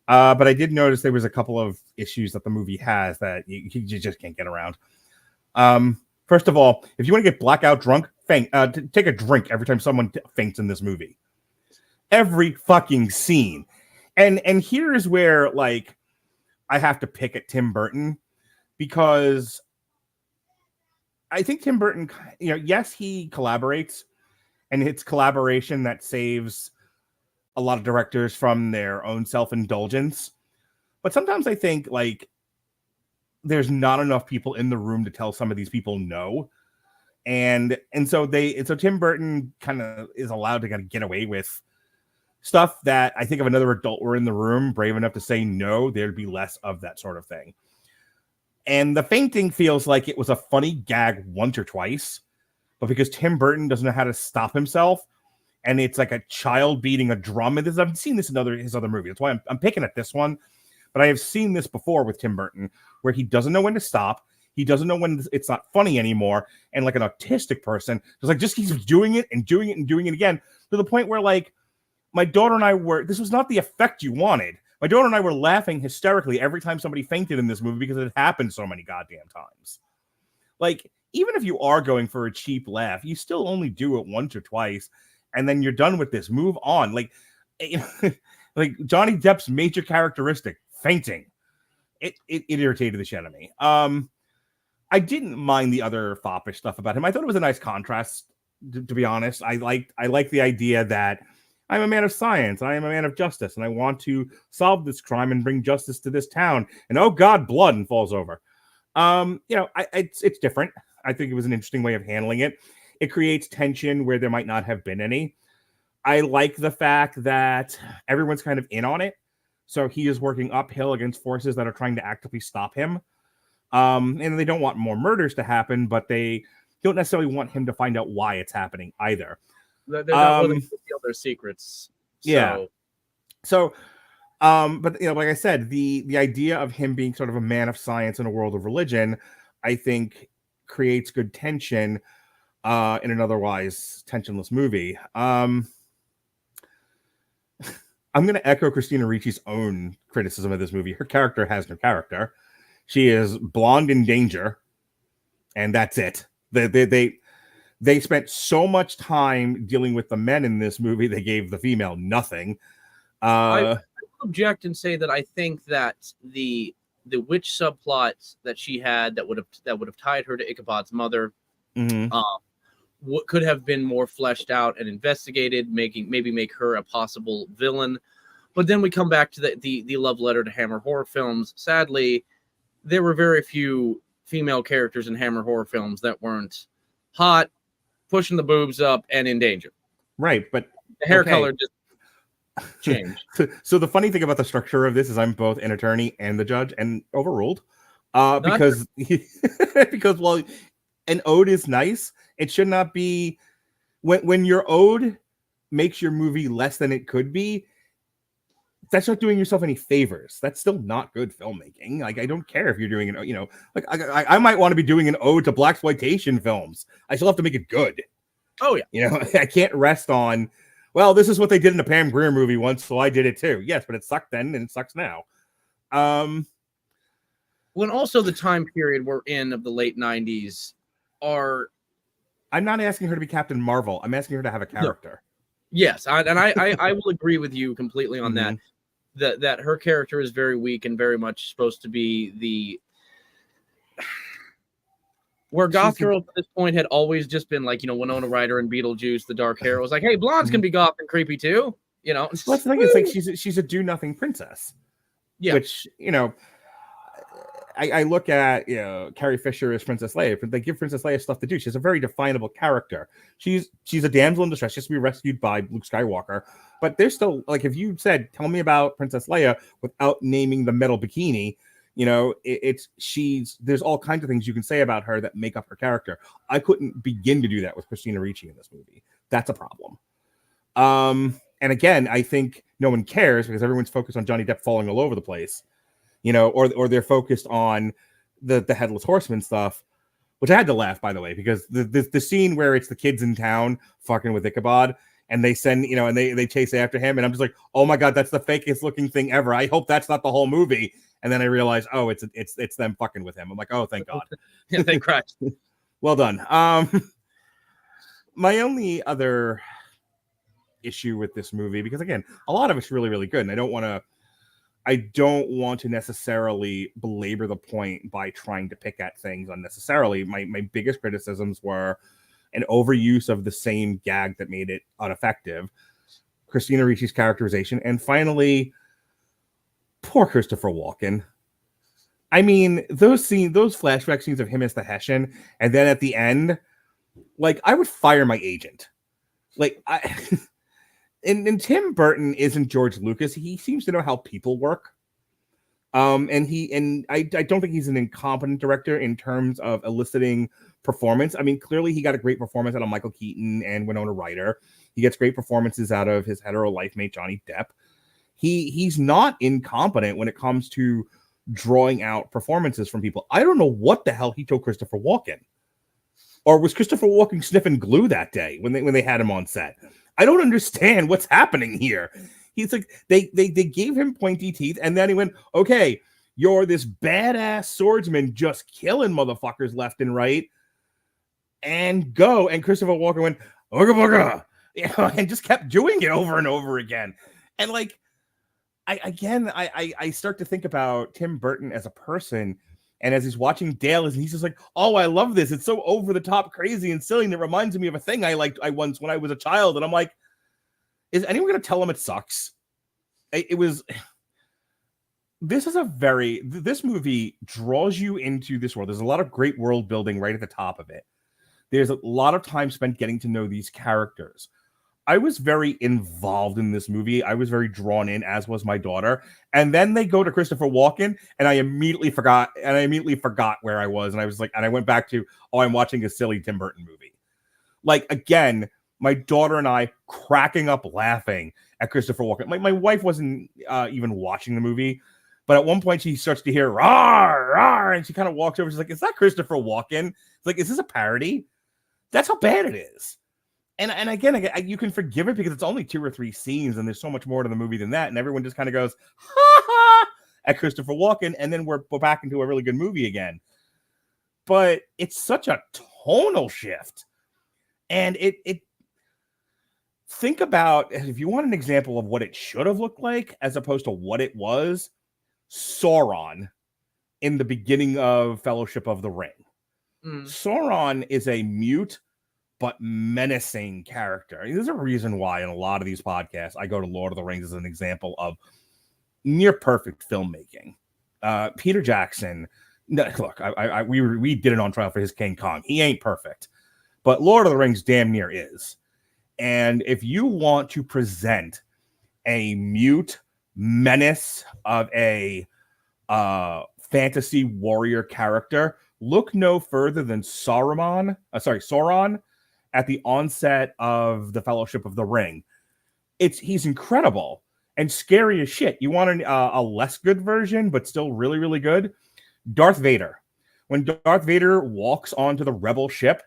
But I did notice there was a couple of issues that the movie has that you just can't get around. First of all, if you want to get blackout drunk, take a drink every time someone faints in this movie. Every fucking scene. And here is where, I have to pick at Tim Burton, because I think Tim Burton, yes, he collaborates, and it's collaboration that saves a lot of directors from their own self-indulgence. But sometimes I think, there's not enough people in the room to tell some of these people no. And so Tim Burton kind of is allowed to kind of get away with stuff that I think if another adult were in the room brave enough to say no, there'd be less of that sort of thing. And the fainting feels like it was a funny gag once or twice, but because Tim Burton doesn't know how to stop himself, and it's like a child beating a drum. And I've seen this in his other movies. That's why I'm picking at this one. But I have seen this before with Tim Burton, where he doesn't know when to stop. He doesn't know when it's not funny anymore. And like an autistic person, just keeps doing it and doing it and doing it again, to the point where, my daughter and I this was not the effect you wanted. My daughter and I were laughing hysterically every time somebody fainted in this movie because it happened so many goddamn times. Even if you are going for a cheap laugh, you still only do it once or twice, and then you're done with this. Move on. Johnny Depp's major characteristic, fainting. It irritated the shit out of me. I didn't mind the other foppish stuff about him. I thought it was a nice contrast, to be honest. I like the idea that I'm a man of science. I am a man of justice, and I want to solve this crime and bring justice to this town. And oh God, blood, and falls over. It's different. I think it was an interesting way of handling it. It creates tension where there might not have been any. I like the fact that everyone's kind of in on it. So he is working uphill against forces that are trying to actively stop him. And they don't want more murders to happen, but they don't necessarily want him to find out why it's happening either. They're not willing to reveal their secrets. So. Yeah. So, but like I said, the idea of him being sort of a man of science in a world of religion, I think creates good tension in an otherwise tensionless movie. I'm going to echo Christina Ricci's own criticism of this movie. Her character has no character. She is blonde in danger, and that's it. They spent so much time dealing with the men in this movie, they gave the female nothing. I object and say that I think that the witch subplot that she had that would have tied her to Ichabod's mother could have been more fleshed out and investigated, maybe make her a possible villain. But then we come back to the love letter to Hammer horror films. Sadly, there were very few female characters in Hammer horror films that weren't hot, pushing the boobs up, and in danger. Right, but the hair color just changed. So the funny thing about the structure of this is I'm both an attorney and the judge, and overruled. Because while an ode is nice, it should not be when your ode makes your movie less than it could be. That's not doing yourself any favors. That's still not good filmmaking. Like, I don't care if you're doing it, like I might want to be doing an ode to blaxploitation films. I still have to make it good. Oh yeah. I can't rest on, well, this is what they did in a Pam Grier movie once, so I did it too. Yes, but it sucked then and it sucks now. When also the time period we're in of the late 90s are... I'm not asking her to be Captain Marvel. I'm asking her to have a character. No. Yes, I will agree with you completely on that. That her character is very weak and very much supposed to be where Goth Girl to this point had always just been like, Winona Ryder and Beetlejuice, the dark hair. It was like, hey, blondes can be goth and creepy too. Well, that's the thing. It's like she's a do-nothing princess. Yeah. Which, I look at, Carrie Fisher as Princess Leia, but they give Princess Leia stuff to do. She's a very definable character. She's a damsel in distress. She has to be rescued by Luke Skywalker. But there's still, like, if you said, tell me about Princess Leia without naming the metal bikini, there's all kinds of things you can say about her that make up her character. I couldn't begin to do that with Christina Ricci in this movie. That's a problem. And again, I think no one cares because everyone's focused on Johnny Depp falling all over the place. Or they're focused on the Headless Horseman stuff, which I had to laugh, by the way, because the scene where it's the kids in town fucking with Ichabod and they send, and they chase after him. And I'm just like, oh my God, that's the fakest looking thing ever. I hope that's not the whole movie. And then I realize, oh, it's them fucking with him. I'm like, oh, thank God. Yeah, thank Christ. Well done. My only other issue with this movie, because again, a lot of it's really, really good. And I don't want to necessarily belabor the point by trying to pick at things unnecessarily. My biggest criticisms were an overuse of the same gag that made it ineffective, Christina Ricci's characterization, and finally, poor Christopher Walken. I mean, those flashback scenes of him as the Hessian, and then at the end, like, I would fire my agent. Like, And Tim Burton isn't George Lucas. He seems to know how people work. And I don't think he's an incompetent director in terms of eliciting performance. I mean, clearly he got a great performance out of Michael Keaton and Winona Ryder. He gets great performances out of his hetero life mate, Johnny Depp. He's not incompetent when it comes to drawing out performances from people. I don't know what the hell he told Christopher Walken. Or was Christopher Walken sniffing glue that day when they had him on set? I don't understand what's happening here. He's like, they gave him pointy teeth, and then he went, okay, you're this badass swordsman just killing motherfuckers left and right, and go. And Christopher Walken went, ooga booga, and just kept doing it over and over again. And like, I start to think about Tim Burton as a person, and as he's watching Dale, and he's just like, oh, I love this. It's so over the top crazy and silly. And it reminds me of a thing I liked once when I was a child. And I'm like, is anyone going to tell him it sucks? This movie draws you into this world. There's a lot of great world building right at the top of it. There's a lot of time spent getting to know these characters. I was very involved in this movie. I was very drawn in, as was my daughter. And then they go to Christopher Walken, and I immediately forgot where I was. And I was like, and I went back to, oh, I'm watching a silly Tim Burton movie. Like, again, my daughter and I cracking up laughing at Christopher Walken. My wife wasn't even watching the movie, but at one point she starts to hear "rawr, rawr," and she kind of walks over. She's like, "Is that Christopher Walken?" It's like, "Is this a parody?" That's how bad it is. And again, you can forgive it because it's only 2 or 3 scenes, and there's so much more to the movie than that. And everyone just kind of goes "ha ha" at Christopher Walken, and then we're back into a really good movie again. But it's such a tonal shift, and it think about, if you want an example of what it should have looked like as opposed to what it was, Sauron in the beginning of Fellowship of the Ring. Sauron is a mute but menacing character. There's a reason why in a lot of these podcasts I go to Lord of the Rings as an example of near perfect filmmaking. Peter Jackson, look, we did it on trial for his King Kong. He ain't perfect, but Lord of the Rings damn near is. And if you want to present a mute menace of a fantasy warrior character, look no further than Sauron at the onset of the Fellowship of the Ring. He's incredible and scary as shit. You want a less good version, but still really, really good? Darth Vader. When Darth Vader walks onto the rebel ship,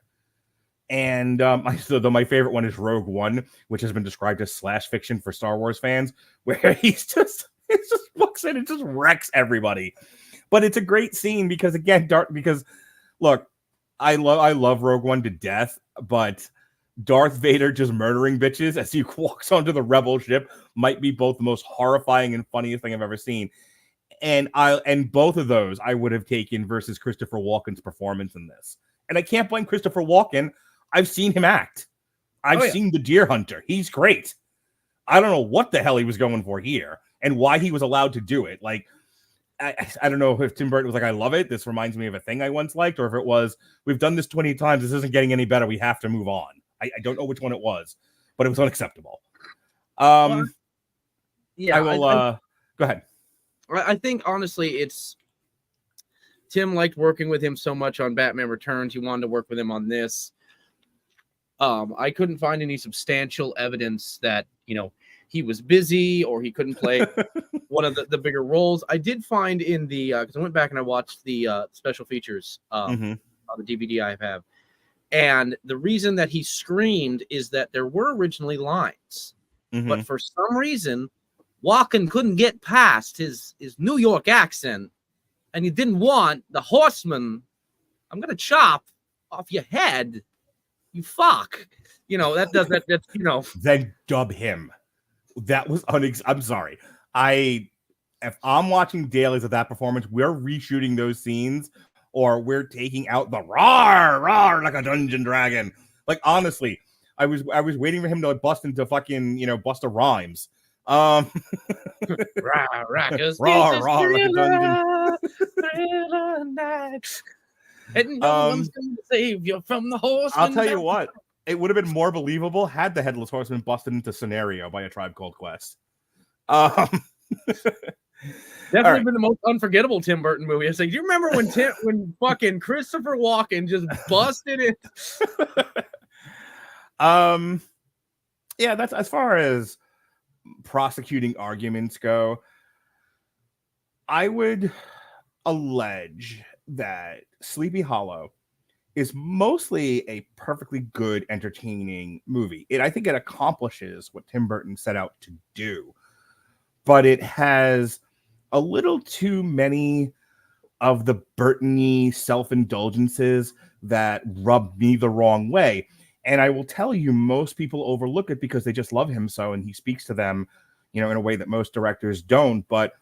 and my favorite one is Rogue One, which has been described as slash fiction for Star Wars fans, where he just walks in and just wrecks everybody. But it's a great scene because, again, look, I love Rogue One to death, but Darth Vader just murdering bitches as he walks onto the rebel ship might be both the most horrifying and funniest thing I've ever seen. And both of those I would have taken versus Christopher Walken's performance in this. And I can't blame Christopher Walken. I've seen him act. I've seen The Deer Hunter. He's great. I don't know what the hell he was going for here and why he was allowed to do it. Like, I don't know if Tim Burton was like, I love it, this reminds me of a thing I once liked, or if it was, we've done this 20 times, this isn't getting any better, we have to move on. I don't know which one it was, but it was unacceptable. I will go ahead. I think, honestly, it's Tim liked working with him so much on Batman Returns. He wanted to work with him on this. I couldn't find any substantial evidence that, he was busy or he couldn't play one of the bigger roles. I did find in the, because I went back and I watched the special features on the DVD I have. And the reason that he screamed is that there were originally lines, but for some reason, Walken couldn't get past his New York accent, and he didn't want the horseman. I'm gonna chop off your head, you fuck. That's Then dub him. That was I'm sorry. If I'm watching dailies of that performance, we're reshooting those scenes, or we're taking out the roar like a dungeon dragon. Like, honestly, I was waiting for him to bust into fucking Busta Rhymes. Rah, like a dungeon. And no one's gonna save you from the horseman. I'll tell you what, it would have been more believable had the Headless Horseman busted into Scenario by A Tribe Called Quest. Definitely been the most unforgettable Tim Burton movie. It's like, do you remember when fucking Christopher Walken just busted it? Yeah, that's as far as prosecuting arguments go. I would allege that Sleepy Hollow is mostly a perfectly good, entertaining movie. I think it accomplishes what Tim Burton set out to do, but it has a little too many of the Burton-y self-indulgences that rub me the wrong way. And I will tell you, most people overlook it because they just love him so, and he speaks to them, in a way that most directors don't. But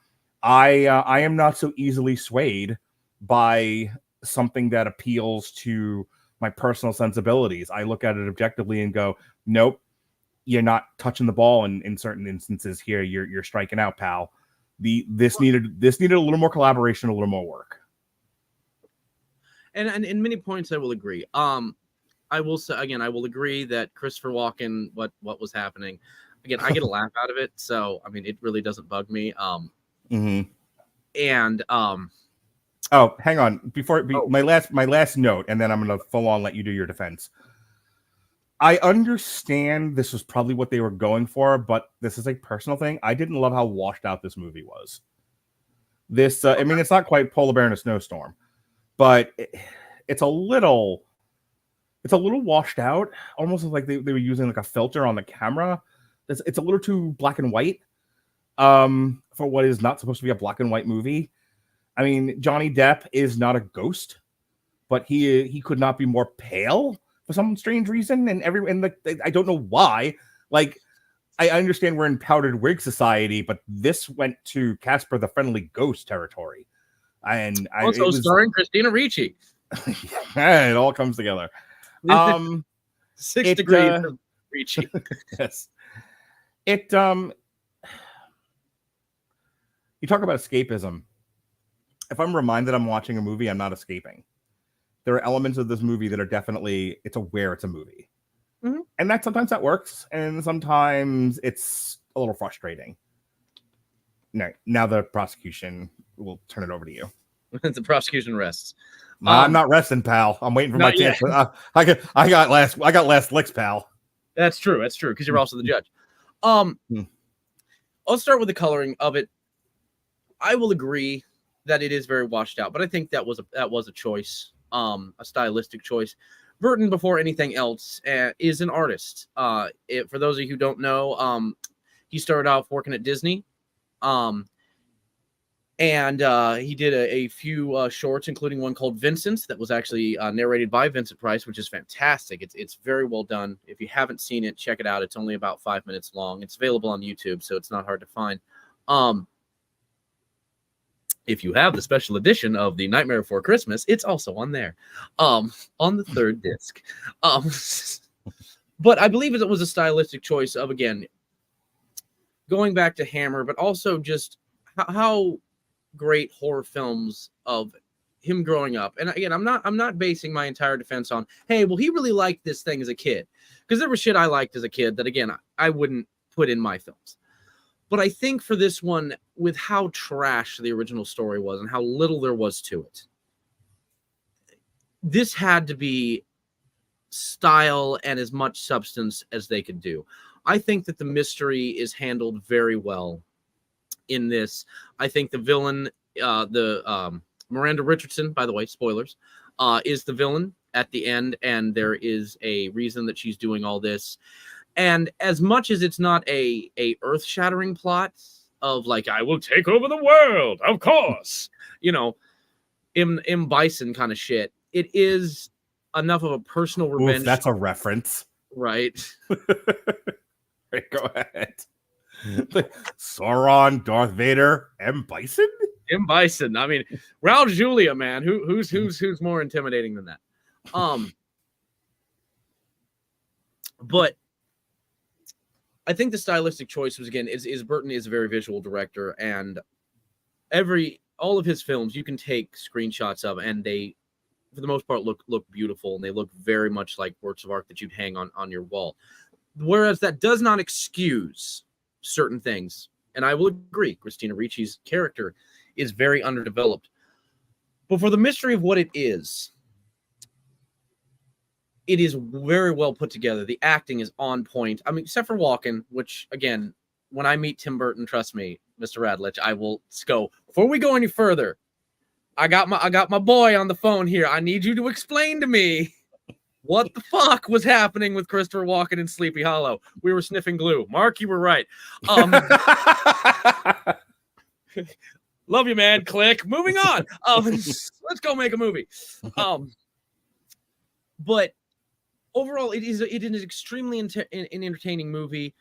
I am not so easily swayed by something that appeals to my personal sensibilities. I look at it objectively and go, nope, you're not touching the ball in certain instances here. You're striking out, pal. This needed a little more collaboration, a little more work. And in many points I will agree. I will say again, I will agree that Christopher Walken, what was happening. Again, I get a laugh out of it, so I mean, it really doesn't bug me. And oh, hang on, my last note, and then I'm gonna full on let you do your defense. I understand this was probably what they were going for, but this is a personal thing. I didn't love how washed out this movie was. This, I mean, it's not quite Polar Bear in a Snowstorm, but it's a little washed out, almost like they were using like a filter on the camera. It's a little too black and white for what is not supposed to be a black and white movie. I mean, Johnny Depp is not a ghost, but he could not be more pale for some strange reason, and I don't know why. Like, I understand we're in powdered wig society, but this went to Casper the Friendly Ghost territory, and also starring Christina Ricci. It all comes together. 6 degrees of Ricci. Yes. You talk about escapism. If I'm reminded I'm watching a movie, I'm not escaping. There are elements of this movie that are definitely, it's aware it's a movie. Mm-hmm. And that sometimes that works, and sometimes it's a little frustrating. Now the prosecution will turn it over to you. The prosecution rests. No, I'm not resting, pal. I'm waiting for my chance. I got last licks, pal. That's true, because you're also the judge. I'll start with the coloring of it. I will agree that it is very washed out, but I think that was a choice, a stylistic choice. Burton, before anything else, is an artist. For those of you who don't know, he started off working at Disney, and he did a few shorts, including one called Vincent, that was actually narrated by Vincent Price, which is fantastic. It's very well done. If you haven't seen it, check it out. It's only about 5 minutes long. It's available on YouTube, so it's not hard to find. If you have the special edition of The Nightmare Before Christmas, it's also on there, on the third disc. But I believe it was a stylistic choice of, again, going back to Hammer, but also just how great horror films of him growing up. And again, I'm not basing my entire defense on, hey, well, he really liked this thing as a kid, because there was shit I liked as a kid that, again, I wouldn't put in my films. But I think for this one, with how trash the original story was and how little there was to it, this had to be style and as much substance as they could do. I think that the mystery is handled very well in this. I think the villain, Miranda Richardson, by the way, spoilers, is the villain at the end, and there is a reason that she's doing all this. And as much as it's not a earth-shattering plot of like, I will take over the world, of course, M. Bison kind of shit, it is enough of a personal revenge. Oof, that's a reference. Right. Right, go ahead. Sauron, Darth Vader, M. Bison? M. Bison. I mean, Raul Julia, man. Who's more intimidating than that? But I think the stylistic choice was, again, is Burton is a very visual director, and all of his films you can take screenshots of, and they, for the most part, look beautiful, and they look very much like works of art that you'd hang on your wall. Whereas that does not excuse certain things, and I will agree, Christina Ricci's character is very underdeveloped. But for the mystery of what it is very well put together. The acting is on point. I mean, except for Walken, which, again, when I meet Tim Burton, trust me, Mr. Radulich, I will go. Before we go any further, I got my boy on the phone here. I need you to explain to me what the fuck was happening with Christopher Walken in Sleepy Hollow. We were sniffing glue. Mark, you were right. Love you, man. Click. Moving on. Let's go make a movie. But overall, it is an extremely entertaining movie.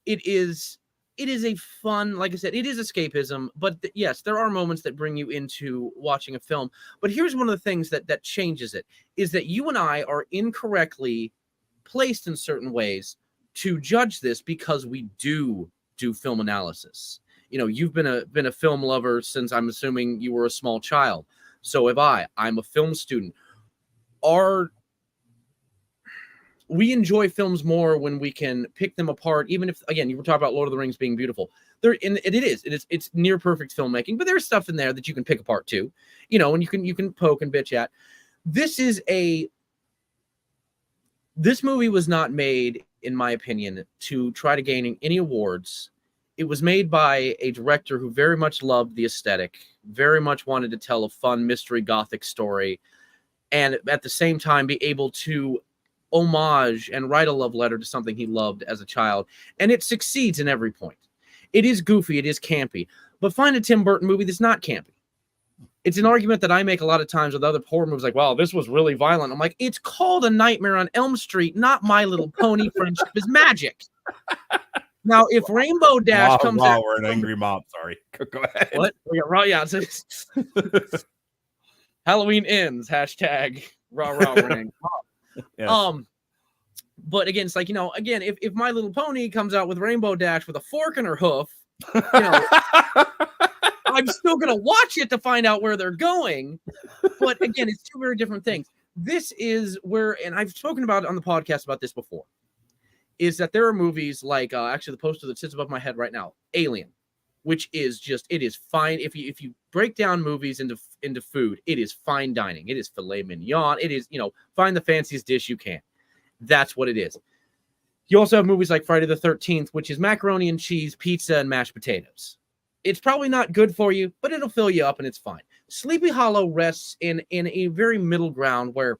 It is a fun, like I said, it is escapism. But yes, there are moments that bring you into watching a film. But here's one of the things that changes it, is that you and I are incorrectly placed in certain ways to judge this because we do film analysis. You've been a film lover since, I'm assuming, you were a small child. So have I. I'm a film student. Our we enjoy films more when we can pick them apart, even if, again, you were talking about Lord of the Rings being beautiful. It's near perfect filmmaking, but there's stuff in there that you can pick apart too, and you can poke and bitch at. This movie was not made, in my opinion, to try to gain any awards. It was made by a director who very much loved the aesthetic, very much wanted to tell a fun mystery gothic story, and at the same time be able to homage and write a love letter to something he loved as a child. And it succeeds in every point. It is goofy, it is campy, but find a Tim Burton movie that's not campy. It's an argument that I make a lot of times with other horror movies, like, wow, this was really violent. I'm like, it's called A Nightmare on Elm Street, not My Little Pony, Friendship is Magic. Now, if Rainbow Dash comes out... we're an angry mob, sorry. Go ahead. What? Yeah, Halloween ends, hashtag rah, we're an angry mob. Yes. But again, it's like, again, if My Little Pony comes out with Rainbow Dash with a fork in her hoof, I'm still going to watch it to find out where they're going. But again, it's two very different things. This is where, and I've spoken about it on the podcast about this before, is that there are movies like, actually the poster that sits above my head right now, Alien, which is just, it is fine. If you break down movies into food, it is fine dining. It is filet mignon. It is, find the fanciest dish you can. That's what it is. You also have movies like Friday the 13th, which is macaroni and cheese, pizza, and mashed potatoes. It's probably not good for you, but it'll fill you up and it's fine. Sleepy Hollow rests in a very middle ground where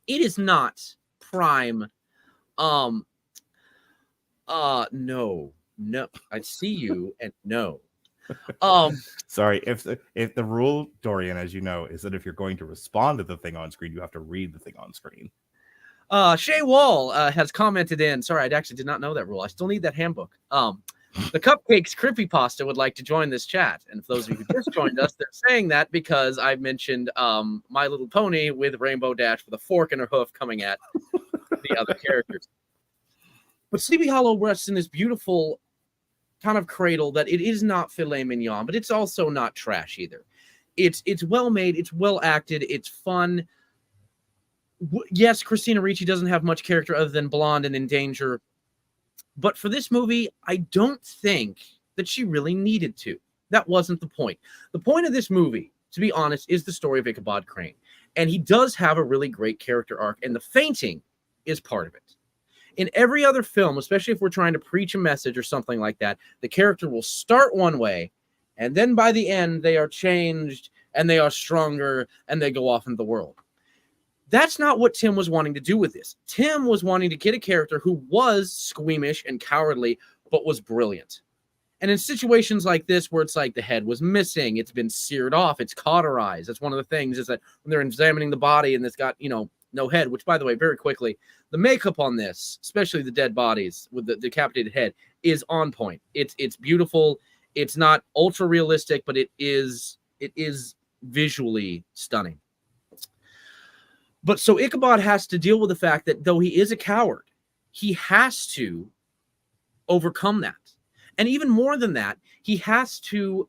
it is not prime. No. I see you and no. Sorry, if the rule, Dorian, as you know, is that if you're going to respond to the thing on screen, you have to read the thing on screen. Shay Wall has commented in. Sorry, I actually did not know that rule. I still need that handbook. The Cupcakes Creepypasta would like to join this chat. And for those of you who just joined us, they're saying that because I mentioned My Little Pony with Rainbow Dash with a fork in her hoof coming at the other characters. But Sleepy Hollow rests in this beautiful kind of cradle that it is not filet mignon, but it's also not trash either. It's well made, it's well acted, it's fun. Yes, Christina Ricci doesn't have much character other than blonde and in danger. But for this movie, I don't think that she really needed to. That wasn't the point. The point of this movie, to be honest, is the story of Ichabod Crane. And he does have a really great character arc, and the fainting is part of it. In every other film, especially if we're trying to preach a message or something like that, the character will start one way, and then by the end, they are changed, and they are stronger, and they go off into the world. That's not what Tim was wanting to do with this. Tim was wanting to get a character who was squeamish and cowardly, but was brilliant. And in situations like this, where it's like the head was missing, it's been seared off, it's cauterized. That's one of the things, is that when they're examining the body and it's got, no head, which, by the way, very quickly, the makeup on this, especially the dead bodies with the decapitated head, is on point. It's beautiful. It's not ultra realistic, but it is visually stunning. But so Ichabod has to deal with the fact that though he is a coward, he has to overcome that. And even more than that, he has to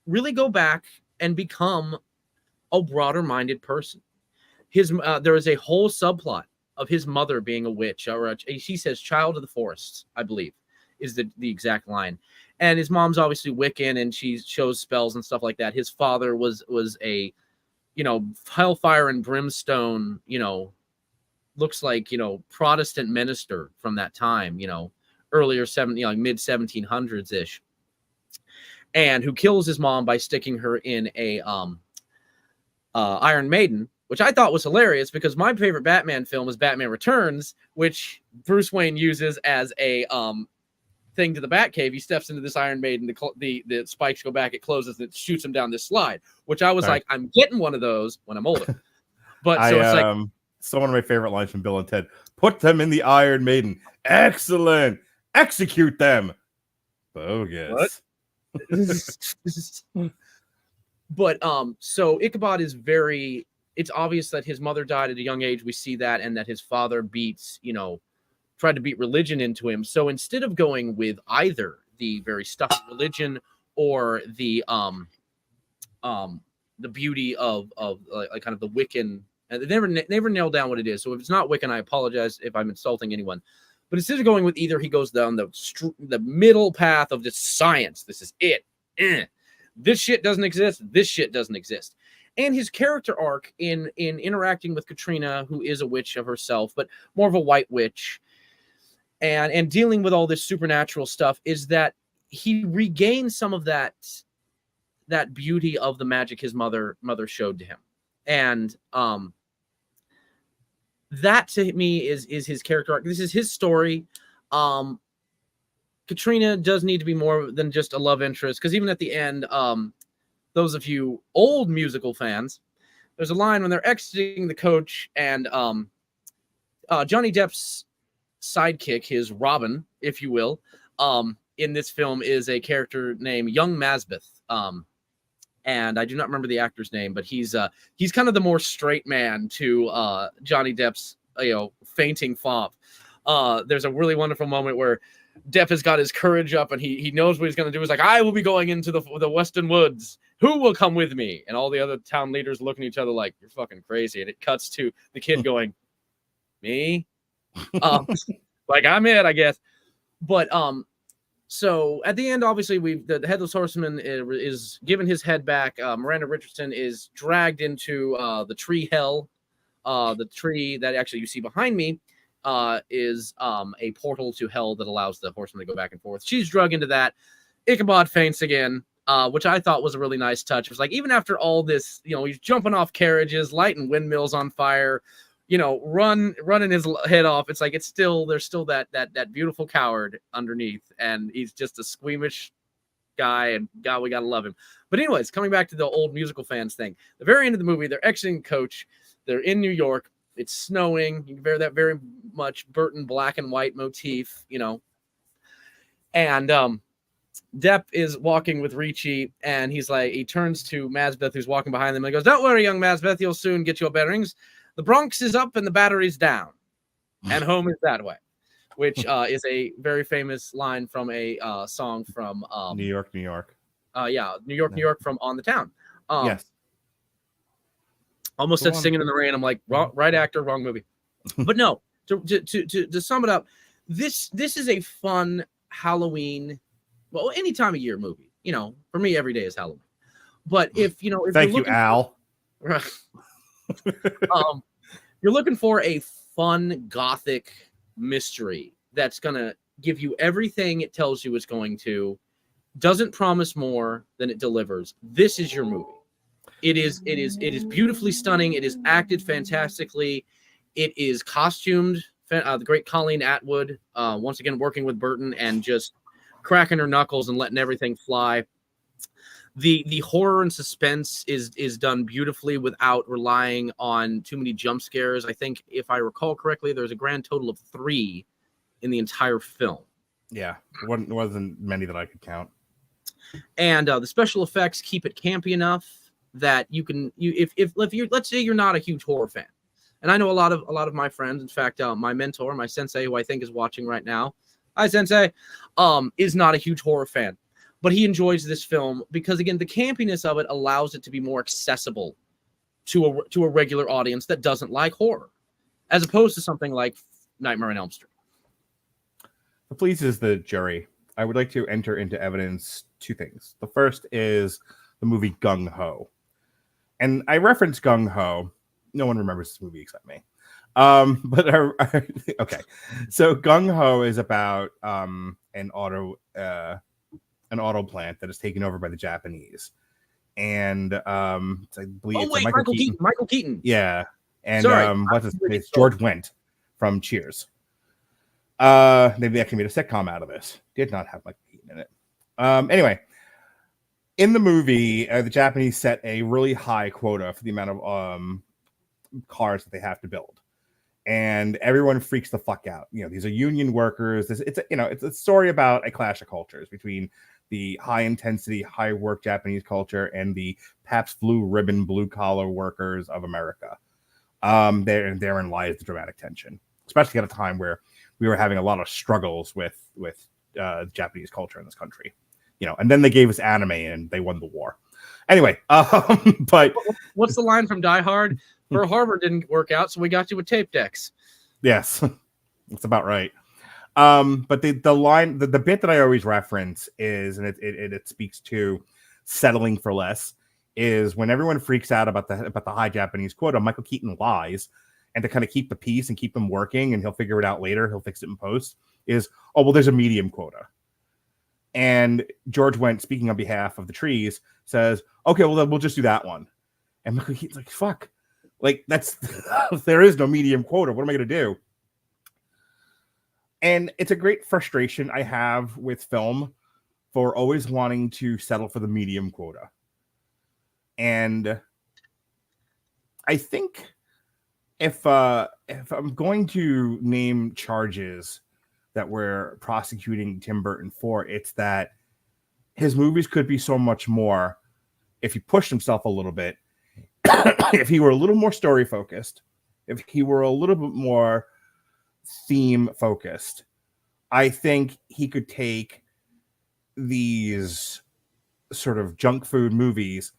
really go back and become a broader-minded person. There is a whole subplot of his mother being a witch, or he says child of the forest, I believe, is the exact line. And his mom's obviously Wiccan, and she shows spells and stuff like that. His father was a hellfire and brimstone, looks like, Protestant minister from that time, earlier mid 1700s ish, and who kills his mom by sticking her in a Iron Maiden, which I thought was hilarious because my favorite Batman film is Batman Returns, which Bruce Wayne uses as a thing to the Batcave. He steps into this Iron Maiden, the spikes go back, it closes, and it shoots him down this slide, which I was like, I'm getting one of those when I'm older. But so it's like, so one of my favorite lines from Bill and Ted, put them in the Iron Maiden. Excellent. Execute them. Bogus. But so Ichabod is it's obvious that his mother died at a young age. We see that, and that his father tried to beat religion into him. So instead of going with either the very stuffy religion or the beauty of like kind of the Wiccan And they never nailed down what it is. So if it's not Wiccan, I apologize if I'm insulting anyone. But instead of going with either, he goes down the middle path of just science. This is it. This shit doesn't exist. This shit doesn't exist. And his character arc in interacting with Katrina, who is a witch of herself, but more of a white witch, and dealing with all this supernatural stuff, is that he regains some of that beauty of the magic his mother showed to him. And that to me is his character arc. This is his story. Katrina does need to be more than just a love interest, because even at the end, those of you old musical fans, there's a line when they're exiting the coach, and Johnny Depp's sidekick, his Robin, if you will, in this film is a character named Young Masbeth. And I do not remember the actor's name, but he's kind of the more straight man to Johnny Depp's fainting fop. There's a really wonderful moment where Depp has got his courage up, and he knows what he's going to do. He's like, I will be going into the Western Woods. Who will come with me? And all the other town leaders looking at each other like, you're fucking crazy. And it cuts to the kid going, me? Like, I'm it, I guess. But so at the end, obviously, the Headless Horseman is given his head back. Miranda Richardson is dragged into the tree hell. The tree that actually you see behind me is a portal to hell that allows the horseman to go back and forth. She's drugged into that. Ichabod faints again, which I thought was a really nice touch. It was like, even after all this, he's jumping off carriages, lighting windmills on fire, running his head off. It's like there's still that beautiful coward underneath, and he's just a squeamish guy, and God, we gotta love him. But anyways, coming back to the old musical fans thing, the very end of the movie, they're exiting coach, they're in New York, it's snowing, you can bear that very much Burton black and white motif, and Depp is walking with Ricci, and he turns to Masbeth, who's walking behind them, and he goes, "Don't worry, young Masbeth, you'll soon get your bearings. The Bronx is up and the battery's down, and home is that way," which is a very famous line from a song from New York, New York. New York from On the Town. Yes. Almost said Singing in the Rain. I'm like, right actor, wrong movie. But no, to sum it up, this is a fun Halloween, well, any time of year movie. For me, every day is Halloween. But if Thank you, Al. You're looking for a fun gothic mystery that's gonna give you everything it tells you it's going to, doesn't promise more than it delivers, this is your movie. It is beautifully stunning. It is acted fantastically. It is costumed. The great Colleen Atwood, once again working with Burton and just cracking her knuckles and letting everything fly. The horror and suspense is done beautifully without relying on too many jump scares. I think, if I recall correctly, there's a grand total of 3 in the entire film. Yeah, it wasn't many that I could count. And the special effects keep it campy enough that if you're, let's say you're not a huge horror fan, and I know a lot of my friends, in fact, my mentor, my sensei, who I think is watching right now, hi sensei, is not a huge horror fan. But he enjoys this film because, again, the campiness of it allows it to be more accessible to a regular audience that doesn't like horror, as opposed to something like Nightmare on Elm Street. It pleases the jury. I would like to enter into evidence 2 things. The first is the movie Gung Ho. And I reference Gung Ho. No one remembers this movie except me. Okay. So Gung Ho is about an auto plant that is taken over by the Japanese, and I believe Michael Keaton. Yeah, and what's his name? George Wendt from Cheers. They actually made a sitcom out of this. Did not have Michael Keaton in it. Anyway, in the movie, the Japanese set a really high quota for the amount of cars that they have to build. And everyone freaks the fuck out. These are union workers. It's a story about a clash of cultures between the high intensity, high work Japanese culture and the Pabst Blue Ribbon blue collar workers of America. Therein lies the dramatic tension, especially at a time where we were having a lot of struggles with Japanese culture in this country. And then they gave us anime and they won the war. Anyway, but what's the line from Die Hard? Pearl Harbor didn't work out, so we got you with tape decks. Yes, that's about right. But the line, the bit that I always reference is, and it speaks to settling for less, is when everyone freaks out about the high Japanese quota, Michael Keaton lies, and to kind of keep the peace and keep them working, and he'll figure it out later, he'll fix it in post, is, oh, well, there's a medium quota. And George Wendt, speaking on behalf of the trees, says, okay, well, then we'll just do that one. And Michael Keaton's like, fuck. Like, that's there is no medium quota. What am I going to do? And it's a great frustration I have with film for always wanting to settle for the medium quota. And I think if I'm going to name charges that we're prosecuting Tim Burton for, it's that his movies could be so much more if he pushed himself a little bit, if he were a little more story focused, if he were a little bit more theme focused. I think he could take these sort of junk food movies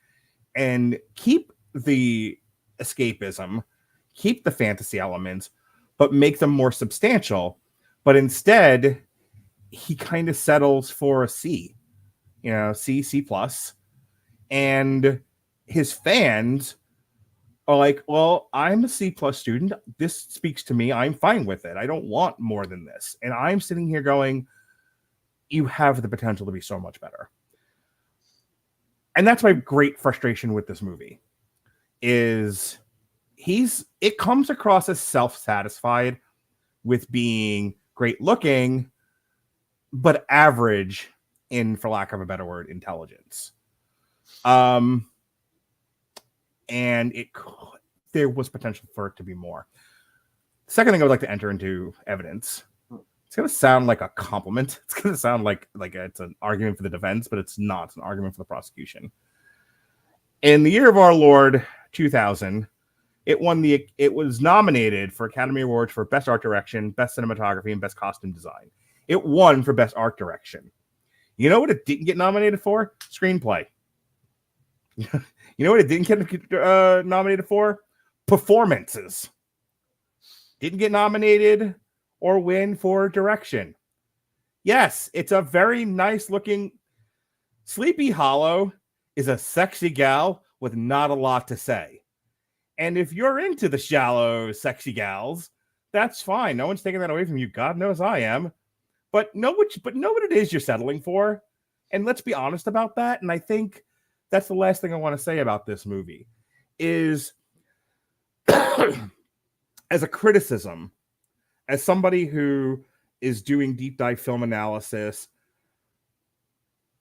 and keep the escapism, keep the fantasy elements, but make them more substantial. But instead, he kind of settles for a C, C plus. And his fans are like, well, I'm a C plus student. This speaks to me. I'm fine with it. I don't want more than this. And I'm sitting here going, you have the potential to be so much better. And that's my great frustration with this movie, is it comes across as self-satisfied with being great looking, but average in, for lack of a better word, intelligence. And there was potential for it to be more. Second thing I would like to enter into evidence. It's going to sound like a compliment. It's going to sound like it's an argument for the defense, but it's not. It's an argument for the prosecution. In the year of our Lord 2000, it was nominated for Academy Awards for Best Art Direction, Best Cinematography, and Best Costume Design. It won for Best Art Direction. You know what it didn't get nominated for? Screenplay. You know what it didn't get nominated for? Performances. Didn't get nominated or win for direction. Yes, it's a very nice looking. Sleepy Hollow is a sexy gal with not a lot to say. And if you're into the shallow, sexy gals, that's fine. No one's taking that away from you. God knows I am. But know what it is you're settling for. And let's be honest about that. And I think that's the last thing I want to say about this movie is as a criticism, as somebody who is doing deep dive film analysis,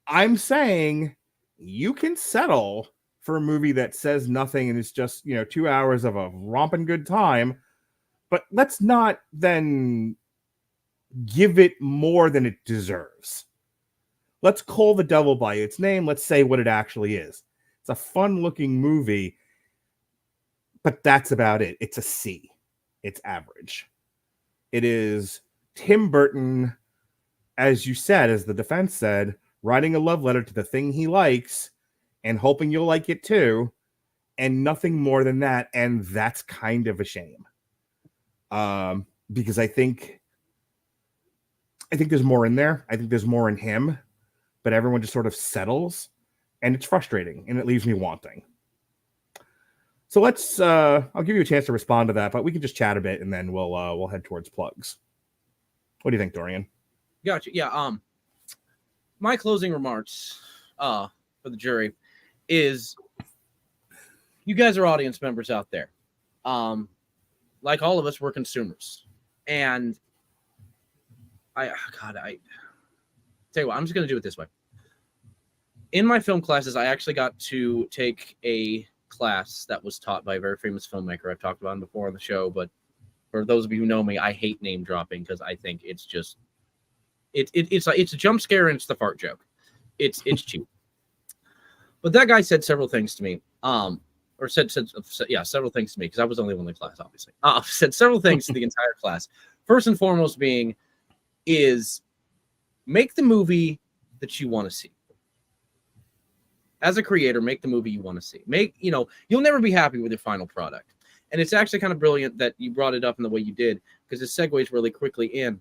I'm saying you can settle for a movie that says nothing and it's just, 2 hours of a romping good time, but let's not then give it more than it deserves. Let's call the devil by its name. Let's say what it actually is. It's a fun looking movie, but that's about it. It's a C. It's average. It is Tim Burton, as you said, as the defense said, writing a love letter to the thing he likes and hoping you'll like it too, and nothing more than that. And that's kind of a shame. Because I think there's more in there. I think there's more in him, but everyone just sort of settles, and it's frustrating, and it leaves me wanting. So I'll give you a chance to respond to that, but we can just chat a bit, and then we'll head towards plugs. What do you think, Dorian? Gotcha. Yeah. My closing remarks for the jury is, you guys are audience members out there. Like all of us, we're consumers. And I tell you what, I'm just going to do it this way. In my film classes, I actually got to take a class that was taught by a very famous filmmaker. I've talked about him before on the show, but for those of you who know me, I hate name dropping because I think it's just it's a jump scare and it's the fart joke. It's cheap. But that guy said several things to me. Said several things to me because I was only one in the class, obviously. Said several things to the entire class. First and foremost being is make the movie that you want to see. As a creator, make the movie you want to see. You'll never be happy with your final product. And it's actually kind of brilliant that you brought it up in the way you did, because it segues really quickly in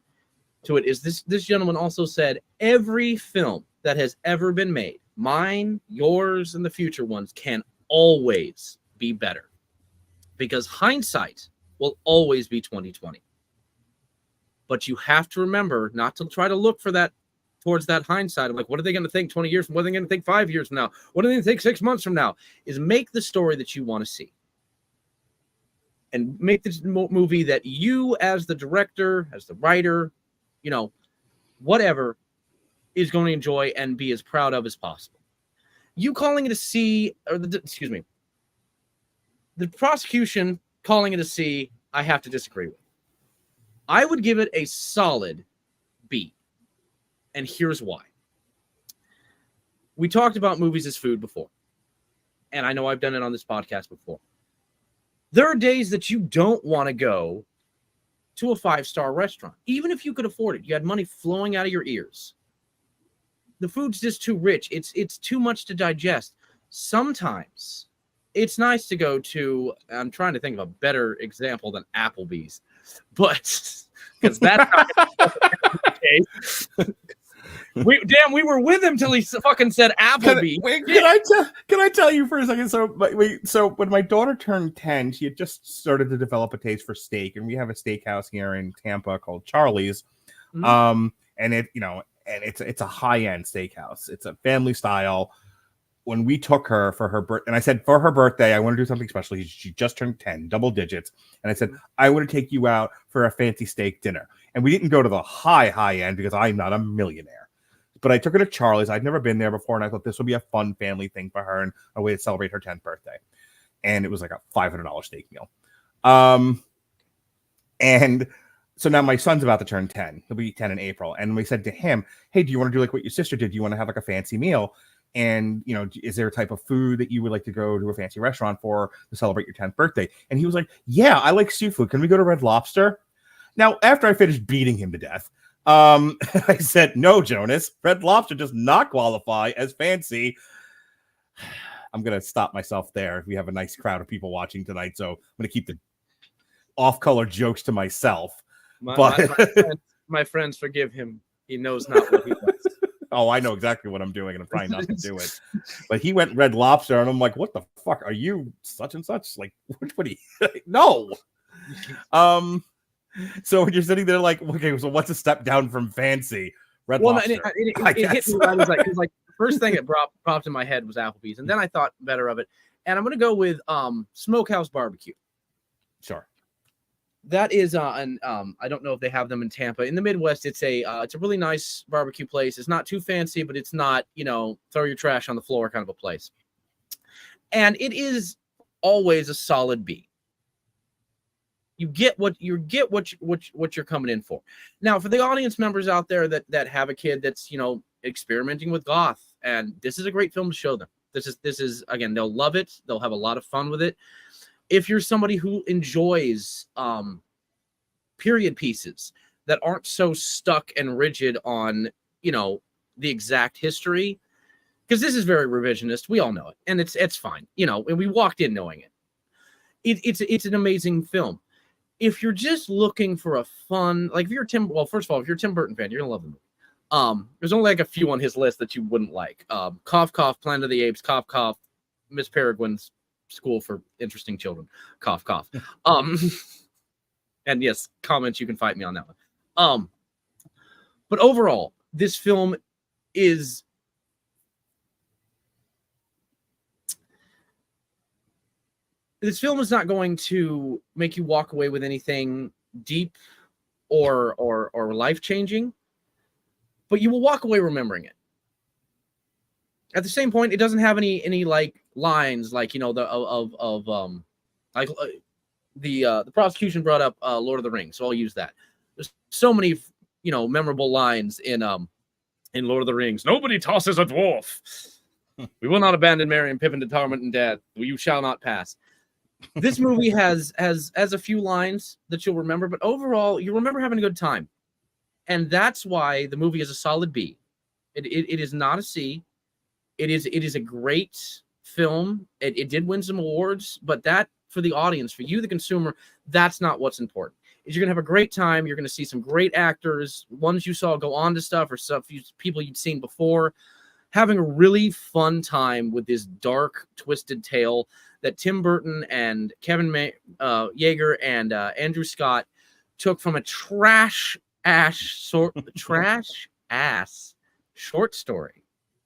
to it. Is this gentleman also said every film that has ever been made, mine, yours, and the future ones, can always be better, because hindsight will always be 20/20. But you have to remember not to try to look for that towards that hindsight of like, what are they going to think 20 years from? What are they going to think 5 years from now? What are they going to think 6 months from now? Is make the story that you want to see. And make this movie that you, as the director, as the writer, whatever, is going to enjoy and be as proud of as possible. You calling it a C, the prosecution calling it a C, I have to disagree with. I would give it a solid B. And here's why. We talked about movies as food before. And I know I've done it on this podcast before. There are days that you don't want to go to a 5-star restaurant, even if you could afford it. You had money flowing out of your ears. The food's just too rich. It's too much to digest. Sometimes it's nice to go to, I'm trying to think of a better example than Applebee's, but because that's not the case. We were with him till he fucking said Applebee. Can I tell you for a second? So when my daughter turned 10, she had just started to develop a taste for steak, and we have a steakhouse here in Tampa called Charlie's. Mm-hmm. And it's a high-end steakhouse. It's a family style. When we took her for her birthday, and I said for her birthday, I want to do something special. She just turned 10, double digits. And I said, I want to take you out for a fancy steak dinner. And we didn't go to the high end because I'm not a millionaire. But I took her to Charlie's. I'd never been there before, and I thought this would be a fun family thing for her and a way to celebrate her 10th birthday. And it was like a $500 steak meal. And so now my son's about to turn 10. He'll be 10 in April. And we said to him, hey, do you want to do like what your sister did? Do you want to have like a fancy meal? And, is there a type of food that you would like to go to a fancy restaurant for to celebrate your 10th birthday? And he was like, yeah, I like seafood. Can we go to Red Lobster? Now, after I finished beating him to death, I said, no, Jonas, Red Lobster does not qualify as fancy. I'm going to stop myself there. We have a nice crowd of people watching tonight, so I'm going to keep the off-color jokes to myself. My friends forgive him. He knows not what he does. Oh, I know exactly what I'm doing, and I'm trying not to do it. But he went Red Lobster, and I'm like, what the fuck? Are you such and such? Like, what he... No! So when you're sitting there like, okay, so what's a step down from fancy? Red Lobster. It hit me right. Because the first thing that popped in my head was Applebee's, and then I thought better of it. And I'm going to go with Smokehouse Barbecue. Sure. That is I don't know if they have them in Tampa. In the Midwest, it's a really nice barbecue place. It's not too fancy, but it's not, throw your trash on the floor kind of a place. And it is always a solid B. You get what you're coming in for. Now, for the audience members out there that have a kid that's, experimenting with goth, and this is a great film to show them. This is again, they'll love it. They'll have a lot of fun with it. If you're somebody who enjoys period pieces that aren't so stuck and rigid on, the exact history, because this is very revisionist. We all know it, and it's fine. And we walked in knowing it. It's an amazing film. If you're just looking for a fun, like if you're first of all, if you're a Tim Burton fan, you're gonna love the movie. There's only like a few on his list that you wouldn't like. Cough, cough, Planet of the Apes, cough, cough, Miss Peregrine's School for Interesting Children, cough, cough. And yes, comments, you can fight me on that one. But overall, this film is not going to make you walk away with anything deep or life-changing, but you will walk away remembering it. At the same point, it doesn't have any like lines like, the prosecution brought up Lord of the Rings, so I'll use that. There's so many memorable lines in Lord of the Rings. Nobody tosses a dwarf. We will not abandon Merry and Pippin to torment and death. You shall not pass. This movie has a few lines that you'll remember, but overall, you remember having a good time. And that's why the movie is a solid B. It is not a C. It is a great film. It did win some awards, but that for the audience, for you, the consumer, that's not what's important. Is you're going to have a great time. You're going to see some great actors, ones you saw go on to stuff or people you'd seen before, having a really fun time with this dark, twisted tale that Tim Burton and Kevin Yeager and Andrew Scott took from a trash ass short story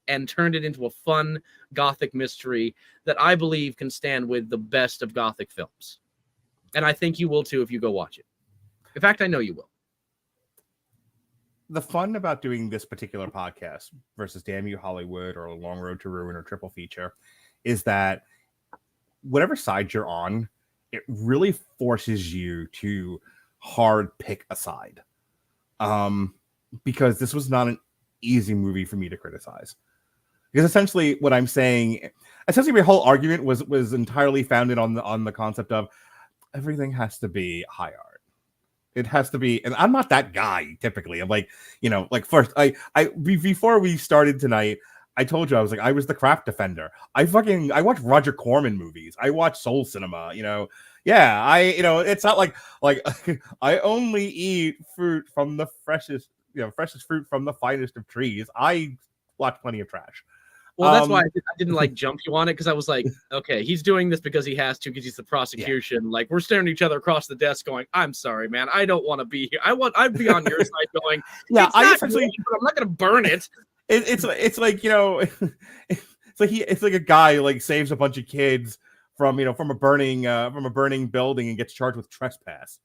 and turned it into a fun Gothic mystery that I believe can stand with the best of Gothic films. And I think you will too if you go watch it. In fact, I know you will. The fun about doing this particular podcast versus Damn You Hollywood or Long Road to Ruin or Triple Feature is that whatever side you're on, it really forces you to hard pick a side. Because this was not an easy movie for me to criticize. Because essentially what I'm saying, my whole argument was entirely founded on the concept of everything has to be high art. It has to be, and I'm not that guy typically. I'm like, first, before we started tonight, I told you I was the craft defender. I watch Roger Corman movies. I watch soul cinema. It's not like I only eat fruit from the freshest fruit from the finest of trees. I watch plenty of trash. Well, that's why I didn't jump you on it, because I was like, okay, he's doing this because he has to, because he's the prosecution. Yeah. Like, we're staring at each other across the desk going, I'm sorry, man, I don't want to be here. I'd be on your side going, yeah, I'm not going to burn it. It's like a guy saves a bunch of kids from a burning building and gets charged with trespass.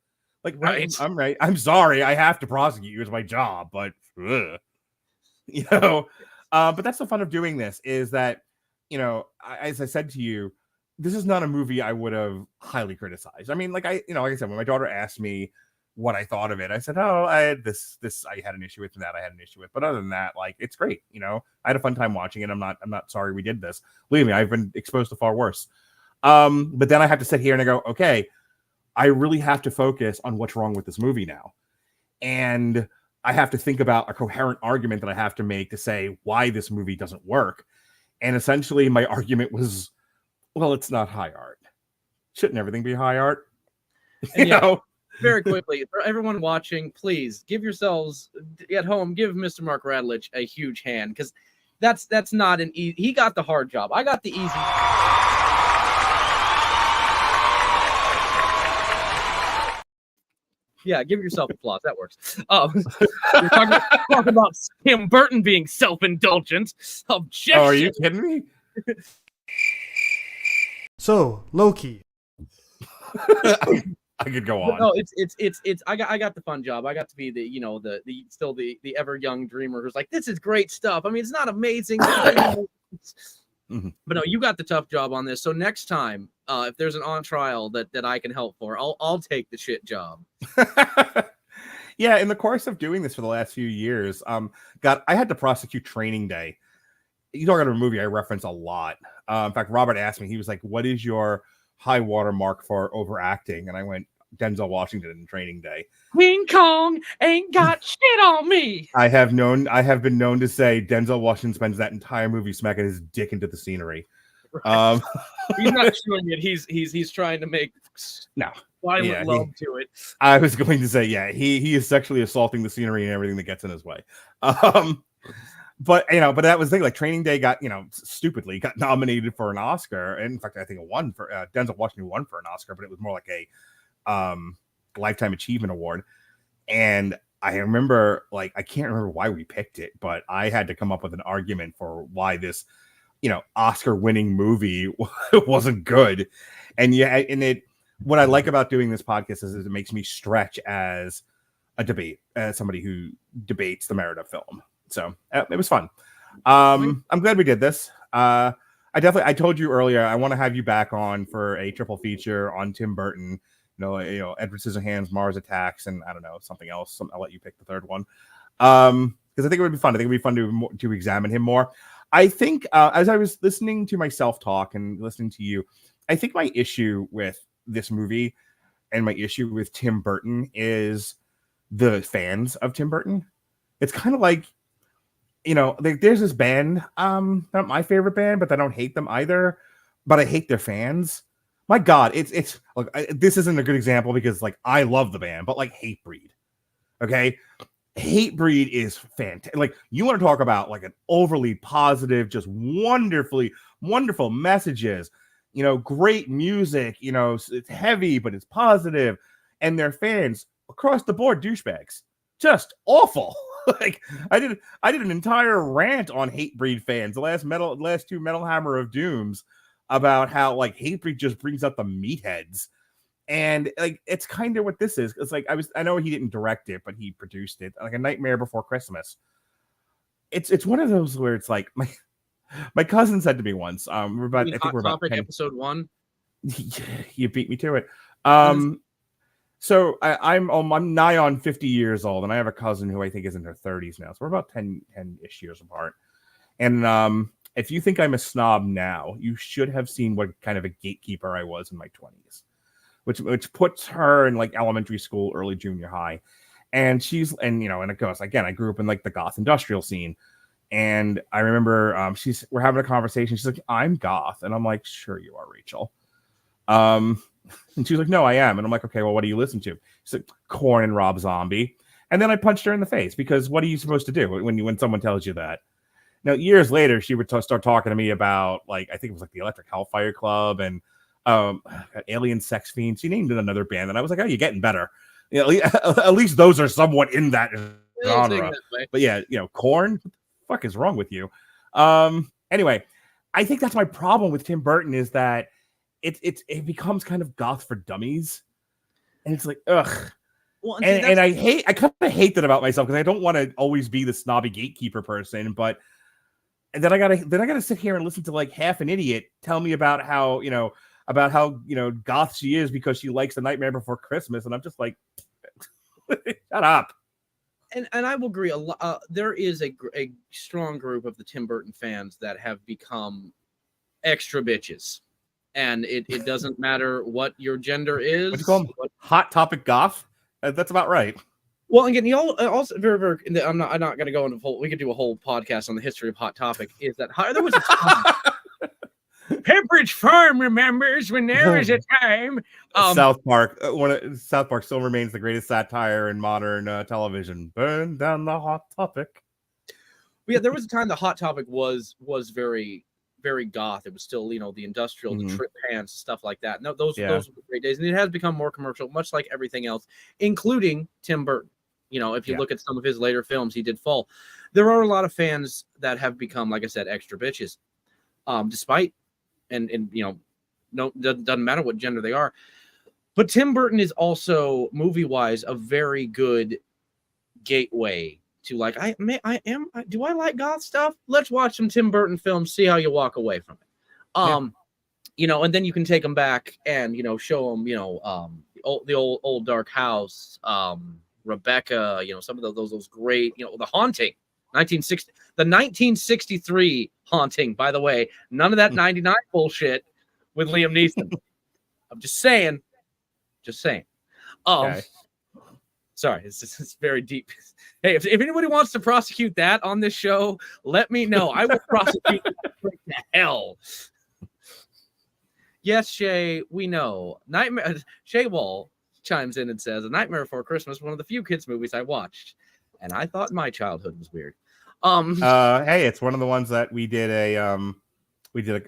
Like, right. I'm right. I'm sorry, I have to prosecute you. It's my job, but but that's the fun of doing this, is that, as I said to you, this is not a movie I would have highly criticized. I mean, like I said, when my daughter asked me what I thought of it, I said, oh, I had this I had an issue with, and that I had an issue with. But other than that, it's great. I had a fun time watching it. I'm not sorry we did this. Believe me, I've been exposed to far worse. But then I have to sit here and I go, okay, I really have to focus on what's wrong with this movie now. And I have to think about a coherent argument that I have to make to say why this movie doesn't work. And essentially my argument was, well, it's not high art. Shouldn't everything be high art? Very quickly, for everyone watching, please give yourselves at home, give Mr. Mark Radulich a huge hand, because that's not an easy. He got the hard job. I got the easy. Yeah, give yourself applause. That works. You're talking about Tim Burton being self-indulgent. Objection. Oh, are you kidding me? So, Loki. I could go on. No, it's I got the fun job. I got to be the ever young dreamer who's like, this is great stuff. I mean, it's not amazing. Mm-hmm. But no, you got the tough job on this. So next time, if there's an on trial that I can help for, I'll take the shit job. Yeah, in the course of doing this for the last few years, I had to prosecute Training Day. You talk about a movie I reference a lot. In fact, Robert asked me, he was like, what is your high water mark for overacting? And I went, Denzel Washington in Training Day. King Kong ain't got shit on me. I have been known to say Denzel Washington spends that entire movie smacking his dick into the scenery. Right. He's not doing it. He's trying to make violent love to it. I was going to say, yeah, he is sexually assaulting the scenery and everything that gets in his way. But that was the thing. Like, Training Day got stupidly got nominated for an Oscar. And in fact, I think it won for Denzel Washington won for an Oscar, but it was more like a Lifetime Achievement Award. And I remember, I can't remember why we picked it, but I had to come up with an argument for why this, Oscar winning movie wasn't good. And what I like about doing this podcast is it makes me stretch as somebody who debates the merit of film. So it was fun. I'm glad we did this. I told you earlier, I want to have you back on for a triple feature on Tim Burton, Edward Scissorhands, Mars Attacks, and I don't know, something else. I'll let you pick the third one. Because I think it would be fun. I think it would be fun to examine him more. I think as I was listening to myself talk and listening to you, I think my issue with this movie and my issue with Tim Burton is the fans of Tim Burton. It's kind of like, there's this band, not my favorite band, but I don't hate them either, but I hate their fans. my God, it's look, this isn't a good example because like I love the band, but like Hatebreed, okay, Hatebreed is fantastic. Like you want to talk about like an overly positive, just wonderful messages, you know, great music, you know, it's heavy but it's positive, and their fans across the board douchebags, just awful. Like I did an entire rant on Hatebreed fans, the last two Metal Hammer of Dooms, about how like Hatebreed just brings out the meatheads, and like it's kind of what this is. It's like I know he didn't direct it, but he produced it, like A Nightmare Before Christmas. It's one of those where it's like my cousin said to me once, we're about I think we're about 10, episode 1. You beat me to it. So I'm nigh on 50 years old, and I have a cousin who I think is in her 30s now. So we're about 10-ish years apart. And if you think I'm a snob now, you should have seen what kind of a gatekeeper I was in my 20s, which puts her in like elementary school, early junior high. And and it goes again, I grew up in like the goth industrial scene. And I remember we're having a conversation. She's like, I'm goth. And I'm like, sure you are, Rachel. And she's like, no, I am. And I'm like, okay, well, what do you listen to? She's like, Korn and Rob Zombie. And then I punched her in the face because what are you supposed to do when someone tells you that? Now, years later, she would start talking to me about, like, I think it was like the Electric Hellfire Club and Alien Sex Fiend. She named it another band. And I was like, oh, you're getting better. You know, at least those are somewhat in that genre. But yeah, Korn, what the fuck is wrong with you? Anyway, I think that's my problem with Tim Burton is that it becomes kind of goth for dummies, and it's like ugh. Well, and I kind of hate that about myself because I don't want to always be the snobby gatekeeper person, but then I gotta sit here and listen to like half an idiot tell me about how goth she is because she likes The Nightmare Before Christmas, and I'm just like, shut up. And I will agree. There is a strong group of the Tim Burton fans that have become extra bitches. And it doesn't matter what your gender is. What do you call them? Hot topic goth? That's about right. Well, again, also very, very. I'm not going to go into full. We could do a whole podcast on the history of Hot Topic. Is that there was a time? Pepperidge Farm remembers when there was a time. South Park. South Park still remains the greatest satire in modern television. Burn down the Hot Topic. Yeah, there was a time the Hot Topic was very, very goth. It was still, the industrial, the trip pants, stuff like that. No, those were great days, and it has become more commercial, much like everything else, including Tim Burton. If you look at some of his later films, he did fall. There are a lot of fans that have become, like I said, extra bitches, despite, and no, doesn't matter what gender they are. But Tim Burton is also movie-wise a very good gateway to like, do I like goth stuff? Let's watch some Tim Burton films, see how you walk away from it. And then you can take them back and, show them, the old Dark House, Rebecca, some of those great, The Haunting, the 1963 Haunting, by the way, none of that 99 bullshit with Liam Neeson. I'm just saying. Okay. Sorry, it's very deep. Hey, if anybody wants to prosecute that on this show, let me know. I will prosecute to hell. Yes, Shay, we know. Shay Wall chimes in and says, A Nightmare Before Christmas, one of the few kids movies I watched, and I thought my childhood was weird. Hey, it's one of the ones that we did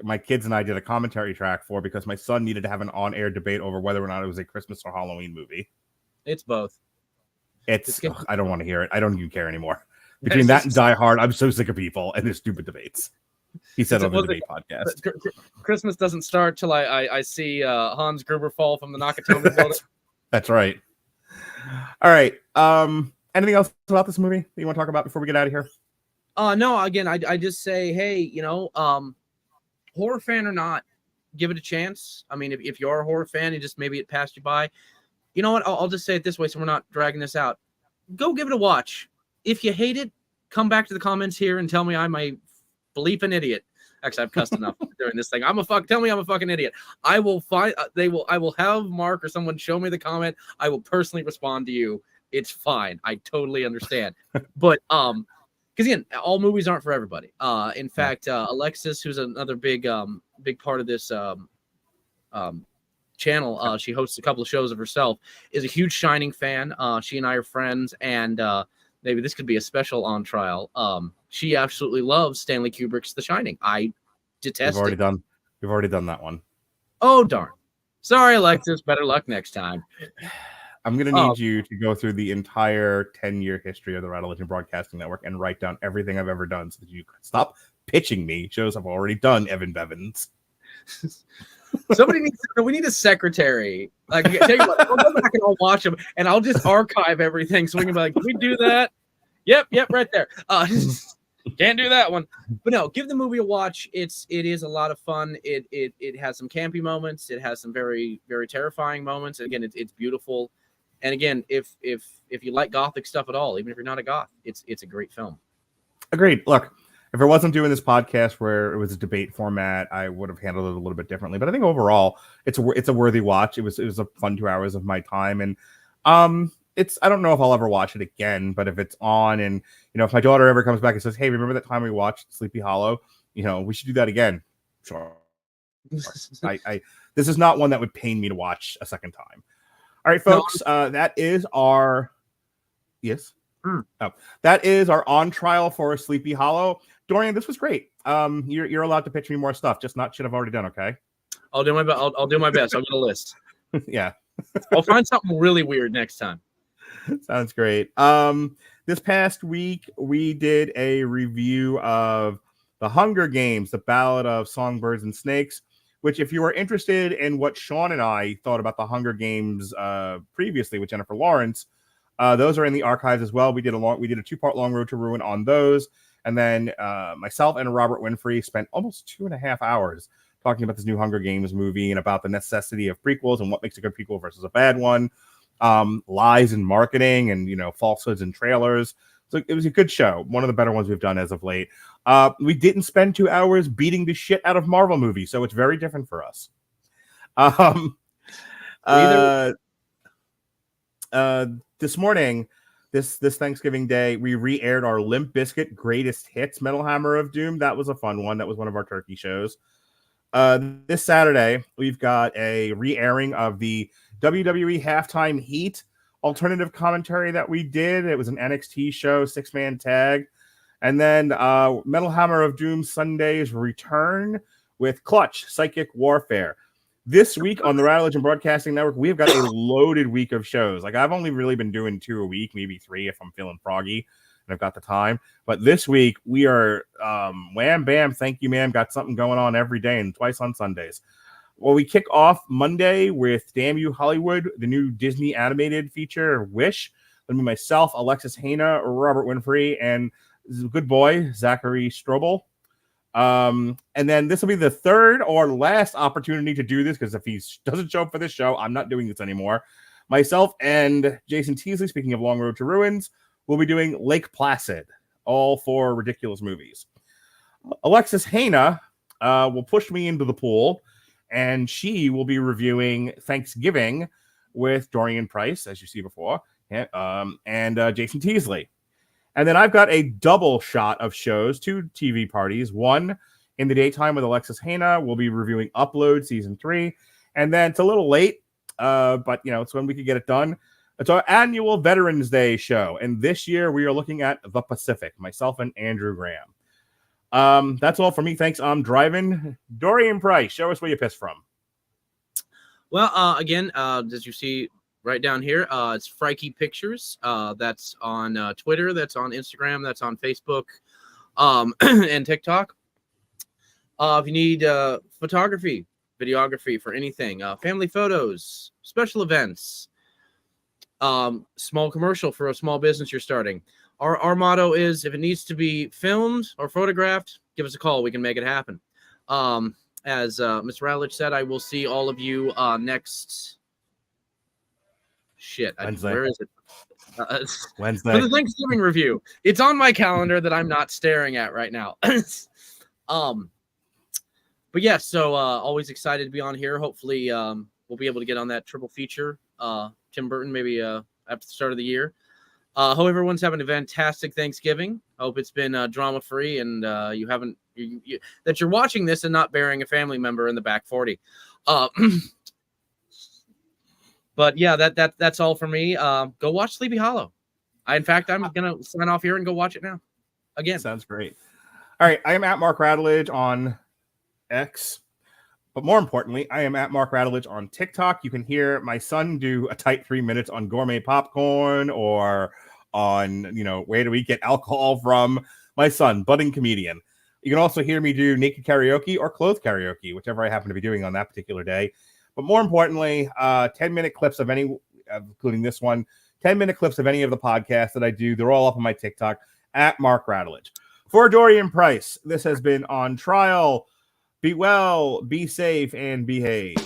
my kids and I did a commentary track for because my son needed to have an on-air debate over whether or not it was a Christmas or Halloween movie. It's both. I don't want to hear it. I don't even care anymore. Between that and Die Hard, I'm so sick of people and their stupid debates. He said on the debate podcast. Christmas doesn't start till I see Hans Gruber fall from the Nakatomi building. That's right. All right. Anything else about this movie that you want to talk about before we get out of here? No. Again, I just say, hey, horror fan or not, give it a chance. I mean, if you're a horror fan and just maybe it passed you by, you know what? I'll just say it this way, so we're not dragging this out. Go give it a watch. If you hate it, come back to the comments here and tell me I'm a bleeping idiot. Actually, I've cussed enough during this thing. Tell me I'm a fucking idiot. I will find. I will have Mark or someone show me the comment. I will personally respond to you. It's fine. I totally understand. But because again, all movies aren't for everybody. In fact, Alexis, who's another big part of this channel. She hosts a couple of shows of herself. Is a huge Shining fan. She and I are friends, and maybe this could be a special on trial. She absolutely loves Stanley Kubrick's The Shining. I detest We've already done that one. Oh darn! Sorry, Alexis. Better luck next time. I'm going to need you to go through the entire 10-year history of the Radulich Broadcasting Network and write down everything I've ever done so that you can stop pitching me shows I've already done, Evan Bevins. We need a secretary. Like, tell you what, I'll go back and I'll watch them, and I'll just archive everything so we can be like, can we do that? Yep, right there. Can't do that one. But no, give the movie a watch. It is a lot of fun. It has some campy moments. It has some very, very terrifying moments. Again, it's beautiful. And again, if you like gothic stuff at all, even if you're not a goth, it's a great film. Agreed. Look, if I wasn't doing this podcast where it was a debate format, I would have handled it a little bit differently. But I think overall, it's a worthy watch. It was a fun 2 hours of my time, and I don't know if I'll ever watch it again. But if it's on, and if my daughter ever comes back and says, "Hey, remember that time we watched Sleepy Hollow? We should do that again." Sure. This is not one that would pain me to watch a second time. All right, folks, that is our that is our on trial for Sleepy Hollow. Dorian, this was great. You're allowed to pitch me more stuff, just not shit I've already done. Okay, I'll do my best. I'll do my best. I'll get a list. Yeah, I'll find something really weird next time. Sounds great. This past week we did a review of The Hunger Games: The Ballad of Songbirds and Snakes. Which, if you are interested in what Sean and I thought about the Hunger Games previously with Jennifer Lawrence, those are in the archives as well. We did a 2-part Long Road to Ruin on those, and then myself and Robert Winfrey spent almost 2.5 hours talking about this new Hunger Games movie and about the necessity of prequels and what makes a good prequel versus a bad one, lies in marketing and falsehoods in trailers. So it was a good show, one of the better ones we've done as of late. We didn't spend 2 hours beating the shit out of Marvel movies, so it's very different for us. This morning, this Thanksgiving Day, we re-aired our Limp Bizkit Greatest Hits Metal Hammer of Doom. That was a fun one. That was one of our turkey shows. This Saturday, we've got a re-airing of the WWE Halftime Heat alternative commentary that we did. It was an NXT show, 6-man tag. And then Metal Hammer of Doom Sundays return with Clutch, Psychic Warfare. This week on the Radulich Broadcasting Network, we've got a loaded week of shows. Like, I've only really been doing 2 a week, maybe 3 if I'm feeling froggy and I've got the time. But this week, we are wham, bam, thank you, ma'am. Got something going on every day and twice on Sundays. Well, we kick off Monday with Damn You Hollywood, the new Disney animated feature, Wish. It'll be myself, Alexis Haina, Robert Winfrey, and good boy, Zachary Strobel. And then this will be the third or last opportunity to do this, because if he doesn't show up for this show, I'm not doing this anymore. Myself and Jason Teasley, speaking of Long Road to Ruins, will be doing Lake Placid, all 4 ridiculous movies. Alexis Haina will push me into the pool, and she will be reviewing Thanksgiving with Dorian Price, as you see before, and Jason Teasley. And then I've got a double shot of shows, 2 TV parties. One in the daytime with Alexis Haina. We'll be reviewing Upload Season 3. And then it's a little late, but, it's when we could get it done. It's our annual Veterans Day show. And this year we are looking at The Pacific, myself and Andrew Graham. That's all for me. Thanks. I'm driving. Dorian Price, show us where you pissed from. Well, again, as you see right down here, it's Frikey Pictures. That's on Twitter. That's on Instagram. That's on Facebook, and TikTok. If you need photography, videography for anything, family photos, special events, small commercial for a small business you're starting. Our motto is, if it needs to be filmed or photographed, give us a call. We can make it happen. As Mr. Radulich said, I will see all of you next... Wednesday. Where is it? Wednesday. For the Thanksgiving review. It's on my calendar that I'm not staring at right now. But yeah, so always excited to be on here. Hopefully we'll be able to get on that triple feature. Tim Burton, maybe after the start of the year. Hope everyone's having a fantastic Thanksgiving. Hope it's been drama-free and you haven't that you're watching this and not burying a family member in the back 40. But yeah, that's all for me. Go watch Sleepy Hollow. In fact, I'm gonna sign off here and go watch it now. Again, sounds great. All right, I am at Mark Radulich on X, but more importantly, I am at Mark Radulich on TikTok. You can hear my son do a tight 3 minutes on gourmet popcorn or on, where do we get alcohol from? My son, budding comedian. You can also hear me do naked karaoke or clothed karaoke, whichever I happen to be doing on that particular day. But more importantly, 10-minute clips of any, including this one, 10-minute clips of any of the podcasts that I do. They're all up on my TikTok at Mark Radulich. For Dorian Price, this has been On Trial. Be well, be safe, and behave.